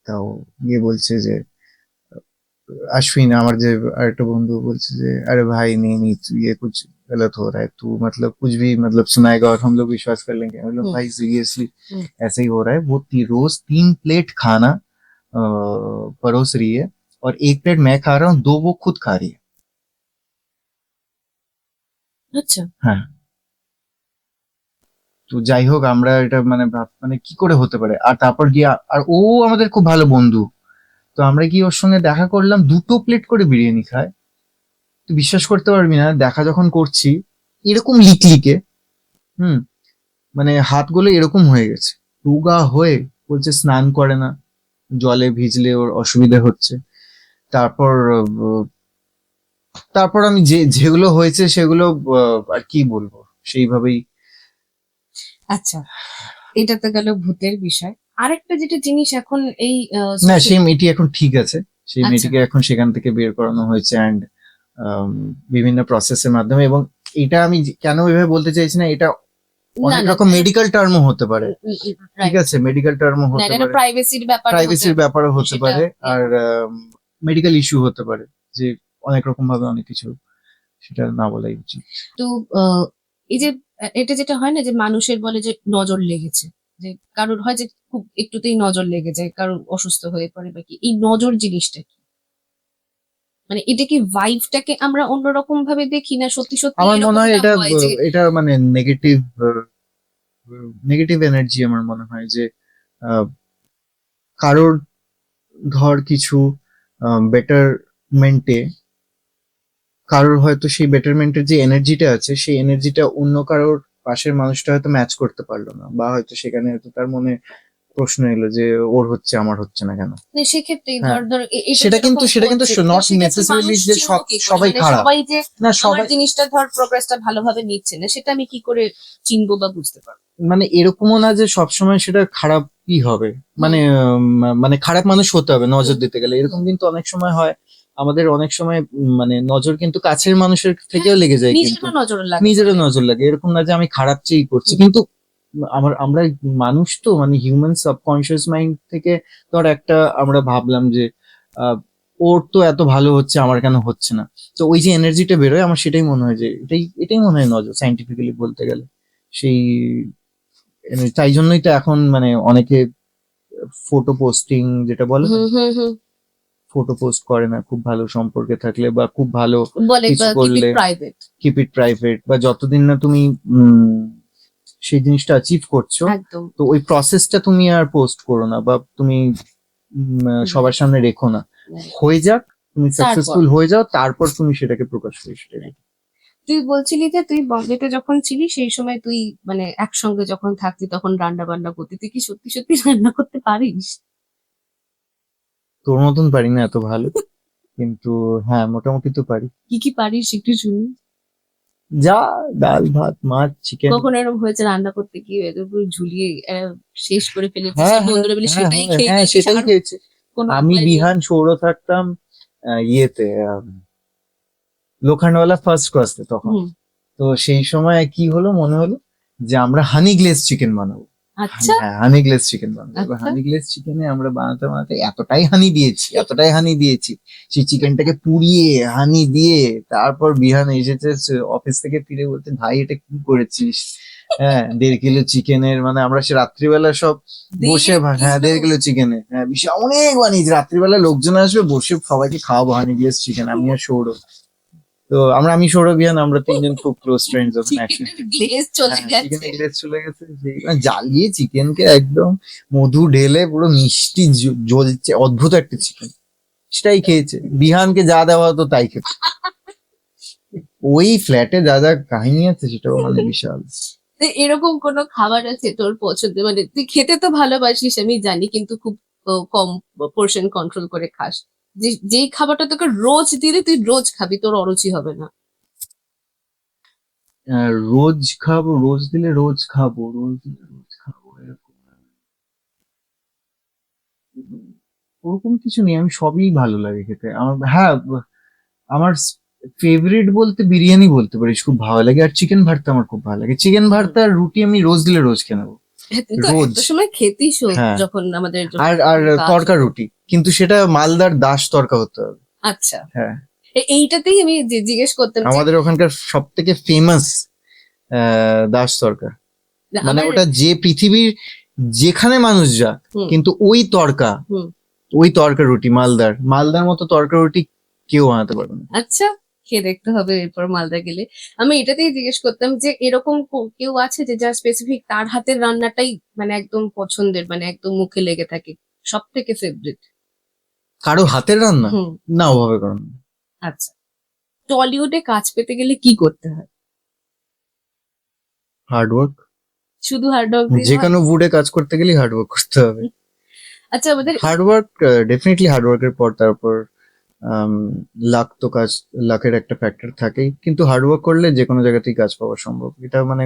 তাও গিয়ে বলছে যে अश्विन, আমার যে আরেকটা বন্ধু, বলছে যে अरे भाई नहीं नहीं ये कुछ गलत हो रहा है, तू मतलब कुछ भी मतलब सुनाएगा और हम लोग विश्वास कर लेंगे। मतलब হুম। भाई सीरियसली হুম। ऐसा ही हो रहा है। वो रोज 3 प्लेट खाना परोस रही है, और 1 प्लेट मैं खा रहा हूँ, 2 वो खुद खा रही है। আচ্ছা। হ্যাঁ, তো যাই হোক আমরা এটা মানে মানে কি করে হতে পারে। আর তারপর গিয়ে আর ও আমাদের খুব ভালো বন্ধু, তো আমরা গিয়ে ওর সঙ্গে দেখা করলাম, 2 প্লেট করে বিরিয়ানি খায়। তুই বিশ্বাস করতে পারবি না, দেখা যখন করছি এরকম লিকলিকে, মানে হাতগুলো এরকম হয়ে গেছে, রোগা হয়ে, বলছে স্নান করে না, জলে ভিজলে ওর অসুবিধা হচ্ছে। তারপর তারপর আমি যেগুলো হয়েছে সেগুলো আর কি বলবো, সেইভাবেই। আচ্ছা, এটা তো গেল ভূতের বিষয়। আরেকটা যেটা জিনিস এখন এই না, সেই মেয়েটি এখন ঠিক আছে, সেই আচ্ছা। মেয়েটিকে এখন সেখান থেকে বের করানো হয়েছে, অ্যান্ড বিভিন্ন প্রসেসের মাধ্যমে। এবং এটা আমি কেন এভাবে বলতে চাইছি না, এটা অনেক রকম মেডিকেল টার্মও হতে পারে, ঠিক আছে, মেডিকেল টার্মও হতে পারে, প্রাইভেসির ব্যাপার, প্রাইভেসির ব্যাপারও হতে সেটা, পারে, yeah. আর মেডিকেল ইস্যু হতে পারে, যে অনেক রকম ভাবে অনেক কিছু, সেটা না বলাই উচিত। তো এই যে এটা যেটা হয় না, যে মানুষের বলে যে নজর লেগেছে, যে কারোর হয় যে খুব একটুতেই নজর লেগে যায়, কারোর অসুস্থ হয়ে পড়ে বা কি, এই নজর জিনিসটা কি? মানে এটা কি ভাইবটাকে আমরা অন্যরকম ভাবে দেখি, না সত্যি সত্যি আমার মনে হয় এরকমটা এটা হয় যে এটা মানে নেগেটিভ নেগেটিভ এনার্জি। আমার মনে হয় যে আহ, কারোর ধর কিছু বেটারমেন্টে, কারোর হয়তো সেই বেটারমেন্টের যে এনার্জিটা আছে, সেই এনার্জিটা অন্য কারোর পাশের মানুষটা হয়তো ম্যাচ করতে পারলো না, বা হয়তো সেখানে হয়তো তার মনে প্রশ্ন এলো যে ওর হচ্ছে, আমার হচ্ছে না কেন। মানে সেক্ষেত্রে হ্যাঁ, ধর এটা সেটা কিন্তু যেরকম হচ্ছে, নট সেক্ষেত্রে নেসেসারিলি মানুষ যে চিনবো কি করে? সবাই মানে খারাপ। সবাই যে না, আমার সবাই জিনিসটা ধর প্রোগ্রেসটা ভালোভাবে নিচ্ছে না, সেটা আমি কি করে চিনবো বা বুঝতে পারবো? মানে এরকমও না যে সবসময় সেটা খারাপই হবে, মানে মানে খারাপ মানুষ হতে হবে নজর দিতে গেলে, এরকম কিন্তু অনেক সময় হয়। আমাদের অনেক সময় মানে নজর কিন্তু কাছের মানুষের থেকেও লেগে যায়, কিন্তু নিজেরও নজর লাগে, নিজেরও নজর লাগে, এরকম না যে আমি খারাপ চেয়েই করছি, কিন্তু আমরা মানুষ তো, মানে হিউম্যান সাবকনসিয়াস মাইন্ড থেকে ধর একটা আমরা ভাবলাম যে আহ, ওর তো এত ভালো হচ্ছে, আমার কেন হচ্ছে না। তো ওই যে এনার্জিটা বেরোয়, আমার সেটাই মনে হয় যে এটাই মনে হয় নজর, সাইন্টিফিক্যালি বলতে গেলে। সেই তাই জন্যই তো এখন মানে অনেকে ফটো পোস্টিং যেটা বলে না, হুম হুম হুম ফটো পোস্ট করে না খুব ভালো সম্পর্কে থাকলে, বা খুব ভালো বলে কিছু কিপ করলে, ইট প্রাইভেট। কিপ ইট প্রাইভেট, বা যতদিন না তুমি সেই জিনিসটা অ্যাচিভ করছো, একদম। তো ওই প্রসেসটা তুমি আর পোস্ট করো না, বা তুমি সবার সামনে রেখো না, হয়ে যাক, তুমি তারপর সাকসেসফুল হয়ে যাও, তারপর তুমি সেটাকে প্রকাশ করো, সেটাই। তুই বলছিলি যে তুই বম্বেতে যখন ছিলি সেই সময় তুই মানে একসঙ্গে যখন থাকতি তখন রান্না বান্না করতি, তুই কি সত্যি সত্যি রান্না করতে পারিস? তোর মতন পারি না এত ভালো, কিন্তু হ্যাঁ মোটামুটি তো পারি। কি কি পারিস একটু শুনি। যা, ডাল ভাত মাছ চিকেন। কখন এরকম হয়েছে রান্না করতে গিয়ে একদম পুরো ঝুলিয়ে শেষ করে ফেলেছিস, হ্যাঁ আর হ্যাঁ বন্ধুরা মিলে হ্যাঁ সেটাই হ্যাঁ খেয়ে হ্যাঁ, নিয়েছিস, সেটাই আর খেয়েছি। কোনো আমি উপায় নেই? বিহান সৌর থাকতাম ইয়েতে লোখান্ডওয়ালা ফার্স্ট ক্লাসে তখন। হুম। তো সেই সময় কি হলো, মনে হলো যে আমরা হানি গ্লেজ চিকেন বানাবো। আচ্ছা হ্যাঁ, হানি গ্লেজ চিকেন বানাবো। এবার আচ্ছা। হানি গ্লেজ চিকেনে আমরা বানাতে বানাতে এতটাই হানি দিয়েছি, এতটাই হানি দিয়েছি, সেই চিকেনটাকে পুড়িয়ে হানি দিয়ে, তারপর বিহান এসেছে অফিস থেকে ফিরে, বলতে ভাই এটা কি করেছিস। হ্যাঁ, 1.5 কিলো চিকেনের, মানে আমরা সে রাত্রিবেলা সব বসে হ্যাঁ 1.5 কিলো চিকেনে, হ্যাঁ বিশাল অনেক বানিয়েছি, রাত্রিবেলা লোকজন আসবে, বসে সবাইকে খাওয়াবো হানি গ্লেজ চিকেন, আমি আর সৌরভ। তো আমি সৌরভ বিহান, আমরা তিনজন খুব ক্লোজ ফ্রেন্ডস ওখানে একসাথে। চিকেনের গ্লেজ চলে গেছে। চিকেনের গ্লেজ চলে গেছে, জ্বালিয়ে চিকেনকে একদম মধু ঢেলে পুরো মিষ্টি জ্বলছে, অদ্ভুত একটা চিকেন, সেটাই খেয়েছে। বিহানকে যা দেওয়া হতো তাই খেত। ওই ফ্ল্যাটে যা যা কাহিনী আছে, সেটাও মানে বিশাল। তো এরকম কোনো খাবার আছে তোর পছন্দের, মানে তুই খেতে তো ভালোবাসিস আমি জানি, কিন্তু খুব কম পোর্শন কন্ট্রোল করে খাস, যে যেই খাবারটা তোকে রোজ দিলে তুই রোজ খাবি, তোর অরুচি হবে না? রোজ খাবো, রোজ দিলে রোজ খাবো, রোজ দিলে রোজ খাবো, এরকম ওরকম কিছু নেই, আমি সবই ভালো লাগে খেতে আমার। হ্যাঁ, আমার ফেভারিট বলতে বিরিয়ানি বলতে পারিস, খুব ভালো লাগে, আর চিকেন ভর্তা আমার খুব ভালো লাগে। চিকেন ভর্তা আর রুটি আমি রোজ দিলে রোজ খেয়ে নেবো, তুই তো রোজ। একটা সময় খেতিস হ্যাঁ, যখন আমাদের আর আর তড়কা রুটি, কিন্তু সেটা মালদার দাস তড়কা হতে হবে। আচ্ছা, হ্যাঁ, এইটাতেই আমি জিজ্ঞেস করতাম যে আমাদের ওখানকার সব থেকে ফেমাস দাস তড়কা, মানে আমার ওটা যে পৃথিবীর যেখানে মানুষ যাক, হুম, কিন্তু ওই তড়কা, হুম। ওই তড়কা রুটি, মালদার মতো তড়কা রুটি কেউ বানাতে পারবে না। আচ্ছা, খেয়ে দেখতে হবে এরপর মালদা গেলে। আমি এটাতেই জিজ্ঞেস করতাম যে এরকম কেউ আছে যে যা স্পেসিফিক তার হাতের রান্নাটাই মানে একদম পছন্দের, মানে একদম মুখে লেগে থাকে, সব থেকে ফেভারিট? কারো হাতের রান্না হুম। না, ওভাবে করো না। আচ্ছা, টলিউডে কাজ পেতে গেলে কি করতে হয়? হার্ডওয়ার্ক, শুধু হার্ডওয়ার্ক যে কোনো উডে কাজ করতে গেলে হার্ডওয়ার্ক করতে হবে। আচ্ছা, আমাদের হার্ডওয়ার্ক, ডেফিনেটলি হার্ডওয়ার্কের পর তারপর লাক তো কাজ, লাকের একটা ফ্যাক্টর থাকেই, কিন্তু হার্ডওয়ার্ক করলে যে কোনো জায়গাতেই কাজ পাওয়া সম্ভব। এটা মানে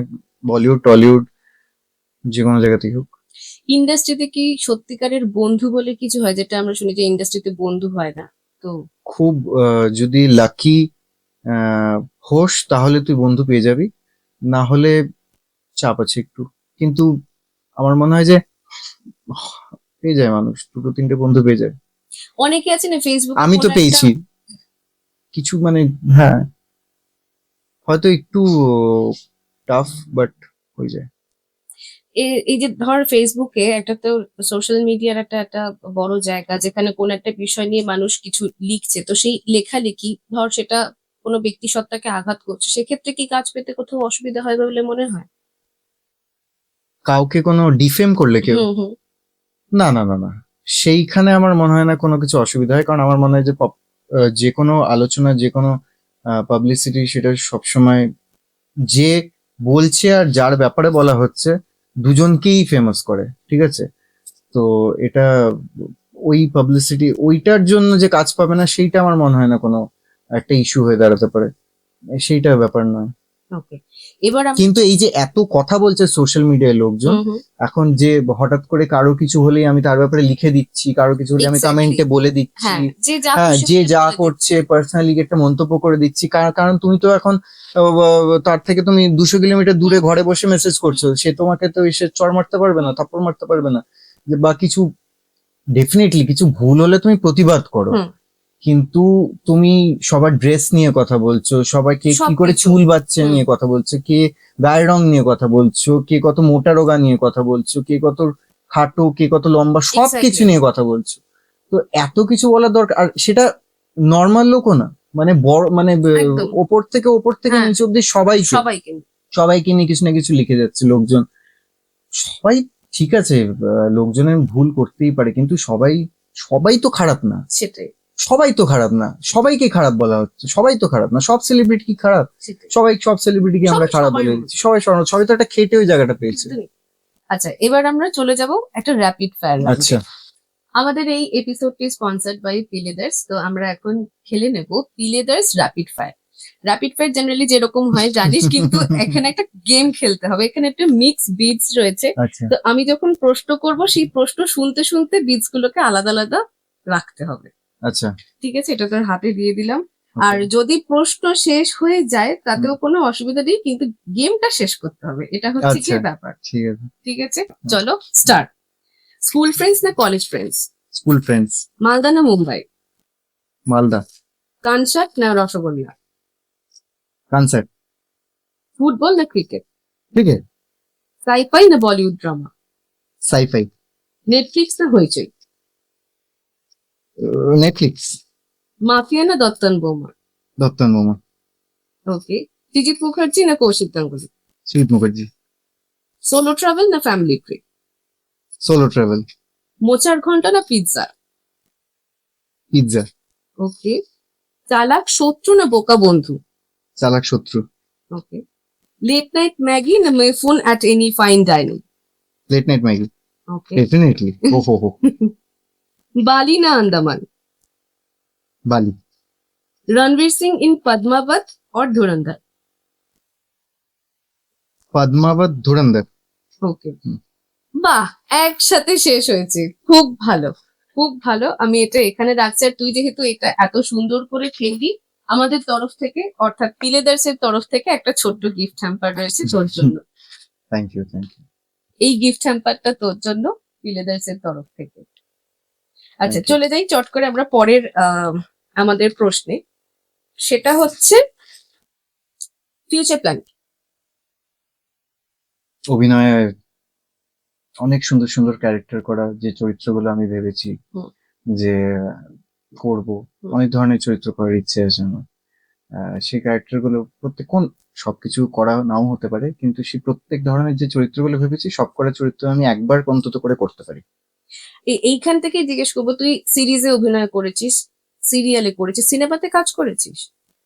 বলিউড টলিউড যে কোনো জায়গাতেই হোক। ইন্ডাস্ট্রিতে কি সত্যিকারের বন্ধু বলে কিছু হয়, যেটা আমরা শুনি যে ইন্ডাস্ট্রিতে বন্ধু হয় না? তো খুব যদি লাকি হোস তাহলে তুই বন্ধু পেয়ে যাবি, না হলে চাপ আছে একটু। কিন্তু আমার মনে হয় যে পেয়ে যায় মানুষ, দুটো তিনটে বন্ধু পেয়ে যায়। অনেকে আছে না ফেসবুকে, আমি তো পেয়েছি কিছু, মানে হ্যাঁ হয়তো একটু টাফ, বাট হয়ে যায়। এই যে ধর ফেসবুকে একটা তো সোশ্যাল মিডিয়ার একটা বড় জায়গা, যেখানে কোন একটা বিষয় নিয়ে মানুষ কিছু লিখছে, তো সেই লেখালেখি ধর সেটা কোনো ব্যক্তি সত্তাকে আঘাত করছে, সেক্ষেত্রে কি কাজ পেতে কোথাও অসুবিধা হয় বলে মনে হয়? কাউকে কোনো ডিফেম করলে কেউ, হুম হুম। না না না না, সেইখানে আমার মনে হয় না কোনো কিছু অসুবিধা হয়। কারণ আমার মনে হয় যে যে কোনো আলোচনা, যে কোনো পাবলিসিটি, সেটা সবসময় যে বলছে আর যার ব্যাপারে বলা হচ্ছে দুজনকেই ফেমাস করে, ঠিক আছে? তো এটা ওই পাবলিসিটি, ওইটার জন্য যে কাজ পাবে না, সেইটা আমার মনে হয় না কোনো একটা ইস্যু হয়ে দাঁড়াতে পারে, সেইটা ব্যাপার নয়। ওকে, এবার কিন্তু এই যে এত কথা বলছে সোশ্যাল মিডিয়ায় লোকজন, হুম হুম, এখন যে হঠাৎ করে কারো কিছু হলেই আমি তার ব্যাপারে লিখে দিচ্ছি, কারো কিছু হলে আমি Exactly. কমেন্টে বলে দিচ্ছি, হ্যাঁ, যে যা হ্যাঁ খুশি যে হচ্ছে যা বলে দিচ্ছে। করছে পার্সোনালি একটা মন্তব্য করে দিচ্ছি। কারণ তুমি তো এখন তার থেকে তুমি 200 কিলোমিটার দূরে ঘরে বসে মেসেজ করছো, সে তোমাকে তো এসে চড় মারতে পারবে না, থাপ্পড় মারতে পারবে না, বা কিছু। ডেফিনেটলি কিছু ভুল হলে তুমি প্রতিবাদ করো, হুম, কিন্তু তুমি সবার ড্রেস নিয়ে কথা বলছো, সবাইকে কি করে সবকিছু। চুল বাচ্চা হুম। নিয়ে কথা বলছো, কে গায়ের রং নিয়ে কথা বলছো, কে কত মোটা রোগা নিয়ে কথা বলছো, কে কত খাটো, কে কত লম্বা, সবকিছু Exactly. নিয়ে কথা বলছো। তো এত কিছু বলার দরকার, আর সেটা নর্মাল লোকও না, মানে বড়, মানে একদম। ওপর থেকে হ্যাঁ, নিচে অব্দি সবাইকে সবাইকে। সবাইকে নিয়ে কিছু না কিছু লিখে যাচ্ছে লোকজন। সবাই ঠিক আছে, লোকজনের ভুল করতেই পারে, কিন্তু সবাই সবাই তো খারাপ না, সেটাই সবাই তো খারাপ না, সবাইকে খারাপ বলা হচ্ছে, সবাই তো খারাপ না, সব সেলিব্রিটি কি খারাপ? সেটাই। সব সেলিব্রিটিকে আমরা সবাই খারাপ সবার বলে মতো। দিচ্ছি, সবাই তো একটা খেটে ওই জায়গাটা পেয়েছে। একদমই। আচ্ছা, এবার আমরা চলে যাব একটা র্যাপিড ফায়ার রাউন্ডে। আচ্ছা, আমাদের এই এপিসোডটি স্পন্সর্ড বাই পিলেদার্স। তো আমরা এখন খেলে নেব পিলেদার্স rapid fire. Rapid fire generally যেরকম হয় জানিস, কিন্তু এখানে একটা গেম খেলতে হবে। এখানে একটা মিক্স বিটস রয়েছে। আচ্ছা, তো আমি যখন প্রশ্ন করব, সেই প্রশ্ন শুনতে শুনতে বিটস গুলোকে আলাদা আলাদা রাখতে হবে। আচ্ছা, ঠিক আছে, এটা তোর হাতে দিয়ে দিলাম। আর যদি প্রশ্ন শেষ হয়ে যায় তাতেও কোনো অসুবিধা নেই, কিন্তু গেমটা শেষ করতে হবে, এটা হচ্ছে আচ্ছা, গিয়ে ব্যাপার। ঠিক আছে। ঠিক আছে, চলো স্টার্ট। স্কুল ফ্রেন্ডস না college friends? School friends. Malda না মুম্বাই? মালদা। কনসার্ট না রসগোল্লা? কনসার্ট। ফুটবল না ক্রিকেট? ঠিক আছে। সাইফাই না বলিউড ড্রামা? সাইফাই। নেটফ্লিক্স না হইচই? নেটফ্লিক্স। মাফিয়া না দত্তন বোমা? দত্তন মোমা। ওকে, সৃজিত মুখার্জি না কৌশিক গাঙ্গুলি? সুজিত মুখার্জি। সোলো ট্রাভেল না ফ্যামিলি ট্রিপ? Solo travel. মোচার ঘন্টা না পিৎজা? পিৎজা। ওকে, চালাক শত্রু না বোকা বন্ধু? চালাক শত্রু। ওকে, লেট নাইট ম্যাগি না মেফুন at any fine dining? Late night Maggi. Okay, definitely. ওহো। বালি না Andaman? Bali. Ranveer Singh in Padmaavat or Dhurandhar? Padmaavat, Dhurandhar. Okay, বাহ, একসাথে শেষ হয়েছে, খুব ভালো, খুব ভালো। আমি এটা এখানে রাখছি। আর তুই যেহেতু এটা এত সুন্দর করে খেলবি, আমাদের তরফ থেকে, অর্থাৎ পিলেদার্স এর তরফ থেকে একটা ছোট্ট গিফট হ্যাম্পার রয়েছে তোর জন্য। Thank you. এই গিফট হ্যাম্পারটা তোর জন্য পিলেদার্স এর তরফ থেকে। আচ্ছা, Thank you. চলে যাই চট করে আমরা পরের আমাদের প্রশ্নে। সেটা হচ্ছে ফিউচার প্ল্যান। অভিনয়ে অনেক সুন্দর সুন্দর ক্যারেক্টার করা, যে চরিত্রগুলো আমি ভেবেছি হুম। যে করব, হুম। অনেক ধরনের চরিত্র করার ইচ্ছে আছে আমার। সেই ক্যারেক্টার গুলো সবকিছু করা নাও হতে পারে, কিন্তু সেই প্রত্যেক ধরনের যে চরিত্রগুলো ভেবেছি, সব কটা চরিত্র আমি একবার অন্তত করে করতে পারি। এইখান থেকেই জিজ্ঞেস করবো, তুই সিরিজে অভিনয় করেছিস, সিরিয়ালে করেছিস, সিনেমাতে কাজ করেছিস?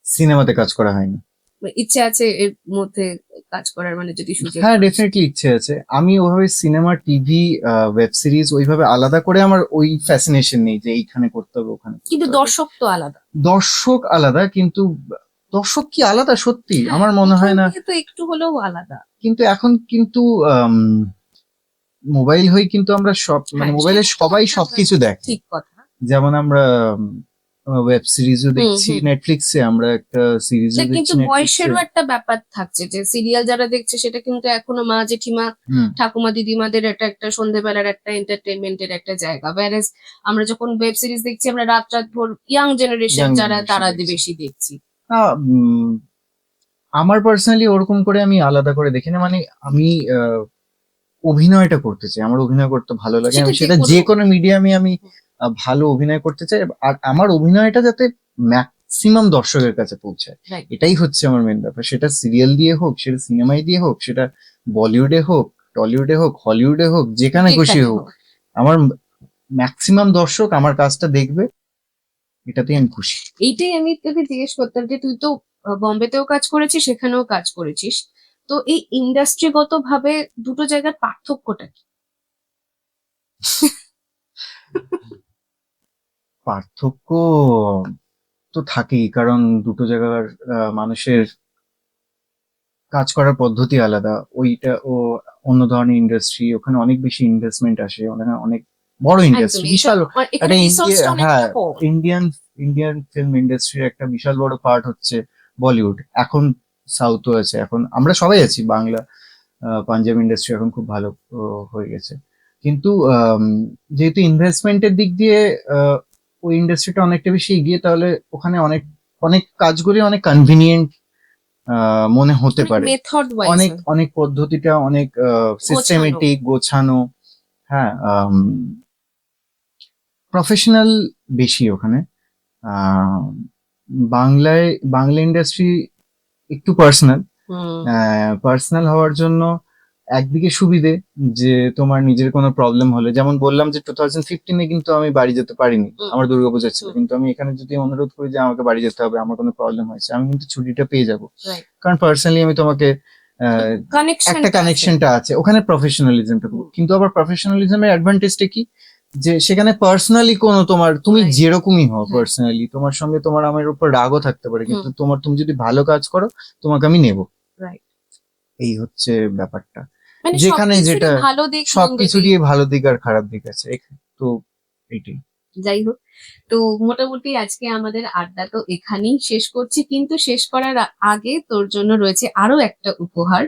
সিনেমাতে কাজ করা হয়নি। ইচ্ছে আছে এর মধ্যে কাজ করার, মানে যদি সুযোগ হ্যাঁ, পান? ডেফিনেটলি ইচ্ছে আছে। আমি ওভাবে সিনেমা, টিভি, ওয়েব সিরিজ ওইভাবে আলাদা করে আমার ওই ফ্যাসিনেশন নেই যে এইখানে করতে হবে ওখানে করতে কিন্তু হবে। দর্শক তো আলাদা। দর্শক আলাদা, কিন্তু দর্শক কি আলাদা সত্যি? হ্যাঁ, আমার মনে হয় না। প্রথম দিকে তো একটু হলেও আলাদা। কিন্তু এখন কিন্তু মোবাইল হয়ে কিন্তু আমরা সব, মানে হ্যাঁ, মোবাইলে সেটা তো সবাই একটা সবকিছু দেখে। ঠিক কথা। যেমন আমরা ওয়েব সিরিজও হুম, দেখছি হুম। নেটফ্লিক্সে, আমরা একটা সিরিজও কিন্তু দেখছি নেটফ্লিক্সে। বয়সেরও একটা ব্যাপার থাকছে, যে সিরিয়াল যারা দেখছে সেটা কিন্তু এখনো মা জেঠিমা হুম, ঠাকুমা দিদিমাদের এটা একটা সন্ধ্যেবেলার একটা এন্টারটেনমেন্টের একটা জায়গা, whereas আমরা যখন ওয়েব সিরিজ দেখছি আমরা রাত রাত ভোর ইয়াং জেনারেশন ইয়াং যারা জেনারেশন তারা দেখছি। বেশি দেখছি। আমার পার্সোনালি ওরকম করে আমি আলাদা করে দেখি না, মানে আমি অভিনয়টা করতে চাই, আমার অভিনয় করতে ভালো লাগে, সেটা আমি যে সেটা কোনো যে কোনো মিডিয়ামে আমি ভালো অভিনয় করতে চাই, আর আমার অভিনয়টা যাতে ম্যাক্সিমাম দর্শকের কাছে পৌঁছায়, Right. এটাই হচ্ছে আমার মেন ব্যাপার। সেটা সিরিয়াল দিয়ে হোক, সেটা সিনেমায় দিয়ে হোক, সেটা বলিউডে হোক, টলিউডে হোক, হলিউডে হোক, যেখানে খুশি যেখানে হোক, হোক। আমার ম্যাক্সিমাম দর্শক আমার কাজটা দেখবে, এটাতেই আমি খুশি। এইটাই আমি তোকে জিজ্ঞেস করতাম যে তুই তো বম্বেতেও কাজ করেছিস, সেখানেও কাজ করেছিস, তো এই ইন্ডাস্ট্রিগত ভাবে দুটো জায়গার পার্থক্যটা কি? পার্থক্য তো থাকেই, কারণ দুটো জায়গার মানুষের কাজ করার পদ্ধতি আলাদা। ওইটা ও অন্য ধরনের ইন্ডাস্ট্রি, ওখানে অনেক বেশি ইনভেস্টমেন্ট আসে, ওখানে অনেক বড় ইন্ডাস্ট্রি, একদমই, বিশাল এখানে একটা রিসোর্সটা হ্যাঁ, অনেকটা কম। ইন্ডিয়ান ইন্ডিয়ান ফিল্ম ইন্ডাস্ট্রির একটা বিশাল বড় পার্ট হচ্ছে বলিউড। এখন সাউথও আছে, এখন আমরা সবাই আছি, বাংলা, পাঞ্জাব ইন্ডাস্ট্রি এখন খুব ভালো হয়ে গেছে। কিন্তু যেহেতু ইনভেস্টমেন্টের দিক দিয়ে ওই ইন্ডাস্ট্রিটা অনেকটা বেশি এগিয়ে, তাহলে ওখানে অনেক অনেক কাজগুলি অনেক কনভিনিয়েন্ট মনে হতে পারে। মেথড ওয়াইজ অনেক অনেক পদ্ধতিটা অনেক গোছানো। সিস্টেমেটিক, গোছানো। হ্যাঁ, প্রফেশনাল বেশি ওখানে। আহ, বাংলায়, বাংলা ইন্ডাস্ট্রি একটু পার্সোনাল। হুম, পার্সোনাল হওয়ার জন্য একদিকে সুবিধে, যে তোমার নিজের কোনো প্রবলেম হলে, যেমন বললাম যে 2015-এ কিন্তু আমি বাড়ি যেতে পারিনি, হুম, আমার দুর্গাপূজা ছিল, হুম। কিন্তু আমি এখানে যদি অনুরোধ করি যে আমাকে বাড়ি যেতে হবে, আমার কোনো প্রবলেম হয়েছে, আমি কিন্তু ছুটিটা পেয়ে যাব। রাইট। কারণ পার্সোনালি আমি তোমাকে একটা কানেকশনটা আছে। কানেকশনটা আছে ওখানে, প্রফেশনালিজমটা। কিন্তু আবার প্রফেশনালিজমের অ্যাডভান্টেজটা কি, যে সেখানে পার্সোনালি কোনো তোমার, তুমি Right. যেরকমই হও হ্যাঁ। পার্সোনালি, তোমার সঙ্গে তোমার আমার উপর রাগও থাকতে পারে, কিন্তু হুম। তুমি যদি ভালো কাজ করো, তোমাকে আমি নেব। Right. এই হচ্ছে ব্যাপারটা। মানে যেখানে সবকিছুরই যেটা, ভালো দিক মন্দ দিক। সবকিছুরই ভালো দিক আর খারাপ দিক আছে, তো এইটাই। যাই হোক, তো মোটামুটি আজকে আমাদের আড্ডা তো এখানেই শেষ করছি, কিন্তু শেষ করার আগে তোর জন্য রয়েছে আরো একটা উপহার।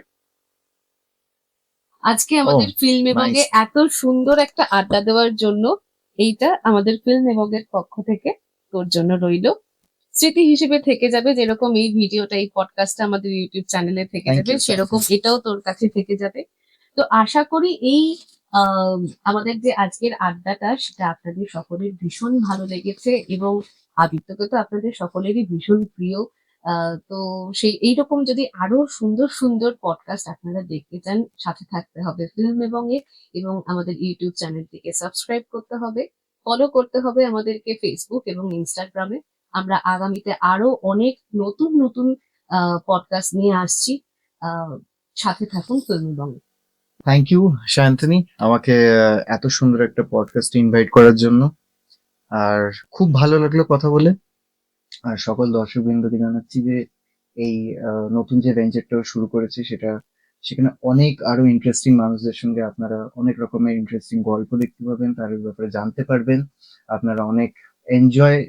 আজকে ও, আমাদের ফিল্ম এবগে নাইস। এত সুন্দর একটা আড্ডা দেওয়ার জন্য এইটা আমাদের ফিল্ম এবগের পক্ষ থেকে তোর জন্য রইলো, স্মৃতি হিসেবে থেকে যাবে। যেরকম এই ভিডিওটা, এই পডকাস্টটা আমাদের ইউটিউব চ্যানেলে থেকে থ্যাংক যাবে, ইউ। সেরকম এটাও তোর কাছে থেকে যাবে। তো আশা করি এই আমাদের যে আজকের আড্ডাটা, সেটা আপনাদের সকলের ভীষণ ভালো লেগেছে, এবং আদিত্যকে তো আপনাদের সকলেরই ভীষণ প্রিয়। তো সেই এইরকম যদি আরো সুন্দর সুন্দর পডকাস্ট আপনারা দেখতে চান, সাথে থাকতে হবে ফিল্ম এবং আমাদের ইউটিউব চ্যানেলটিকে সাবস্ক্রাইব করতে হবে, ফলো করতে হবে আমাদেরকে ফেসবুক এবং ইনস্টাগ্রামে। আমরা আগামীতে আরো অনেক নতুন নতুন পডকাস্ট নিয়ে আসছি। আহ সাথে থাকুন ফিল্ম এবং। থ্যাংক ইউ শান্তনি, আমাকে এত সুন্দর একটা পডকাস্ট ইনভাইট করার জন্য। আর খুব ভালো লাগলো কথা বলে। আর সকল দর্শকবৃন্দকে জানাচ্ছি যে এই নতুন যে ভেঞ্চারটা শুরু করেছে, সেখানে অনেক আরো ইন্টারেস্টিং মানুষদের সঙ্গে আপনারা অনেক রকমের ইন্টারেস্টিং গল্প দেখতে পাবেন, তার ব্যাপারে জানতে পারবেন, আপনারা অনেক এনজয়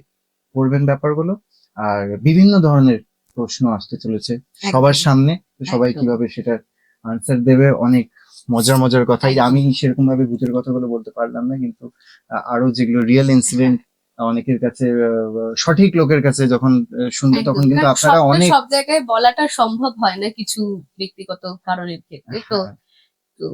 করবেন ব্যাপারগুলো। আর বিভিন্ন ধরনের প্রশ্ন আসতে চলেছে সবার একদম, সামনে, তো সবাই একদম, কিভাবে সেটার আনসার দেবে, অনেক মজার মজার কথা। এই যে একদম। আমি সেরকম ভাবে ভূতের কথাগুলো বলতে পারলাম না, কিন্তু আরো যেগুলো রিয়েল ইনসিডেন্ট অনেকের কাছে, সঠিক লোকের কাছে যখন শুনবে, একদম, তখন কিন্তু কারণ আপনারা সবটা অনেক। সব জায়গায় বলাটা সম্ভব হয় না কিছু ব্যক্তিগত কারণের ক্ষেত্রে, তো হ্যাঁ, তো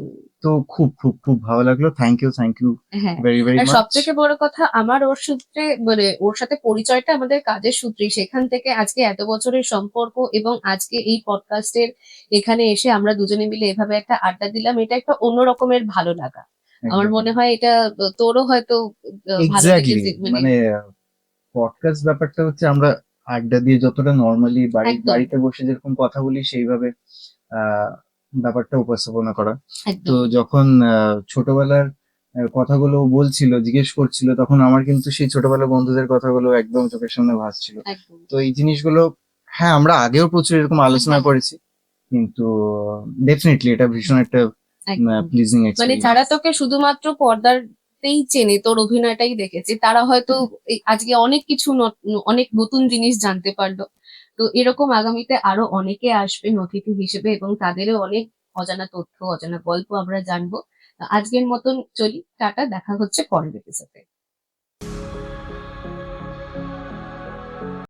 তো খুব খুব খুব ভালো লাগলো। থ্যাংক ইউ, থ্যাংক ইউ হ্যাঁ। ভেরি ভেরি আর সব মাচ। থেকে বড় কথা, আমার ওর সূত্রে, মানে ওর সাথে পরিচয়টা আমাদের কাজের সূত্রেই, সেখান থেকে আজকে এত বছরের সম্পর্ক, এবং আজকে এই পডকাস্টের এখানে এসে আমরা দুজনে মিলে এভাবে একটা আড্ডা দিলাম, এটা একটা অন্য রকমের ভালো লাগা। আমার মনে হয় এটা তোরও হয়তো ভালো এক্স্যাক্টলি, লেগেছে, মানে মানে পডকাস্ট ব্যাপারটা হচ্ছে, আমরা আড্ডা দিয়ে যতটা নর্মালি একদম। বাড়িতে বসে যেরকম কথা বলি সেইভাবে আহ ব্যাপারটা উপস্থাপনা করা। তো একদম যখন ছোটবেলার কথাগুলো ও বলছিল, জিজ্ঞেস করছিল, তখন আমার কিন্তু সেই ছোটবেলার বন্ধুদের কথাগুলো একদম চোখের সামনে ভাসছিল। একদম তো এই জিনিসগুলো, হ্যাঁ, আমরা আগেও প্রচুর এরকম আলোচনা করেছি, কিন্তু ডেফিনেটলি এটা ভীষণ একটা একদম প্লিজিং মানে এক্সপিরিয়েন্স। যারা তোকে শুধুমাত্র পর্দাতেই চেনে, তোর অভিনয়টাই দেখেছে, তারা হয়তো আজকে অনেক কিছু অনেক নতুন জিনিস জানতে পারলো। তো এরকম আগামীতে আরো অনেকে আসবে অতিথি হিসেবে এবং তাদেরও অনেক অজানা তথ্য, অজানা গল্প আমরা জানবো। আজকের মতন চলি, টাটা, দেখা হচ্ছে পরের এপিসোডে।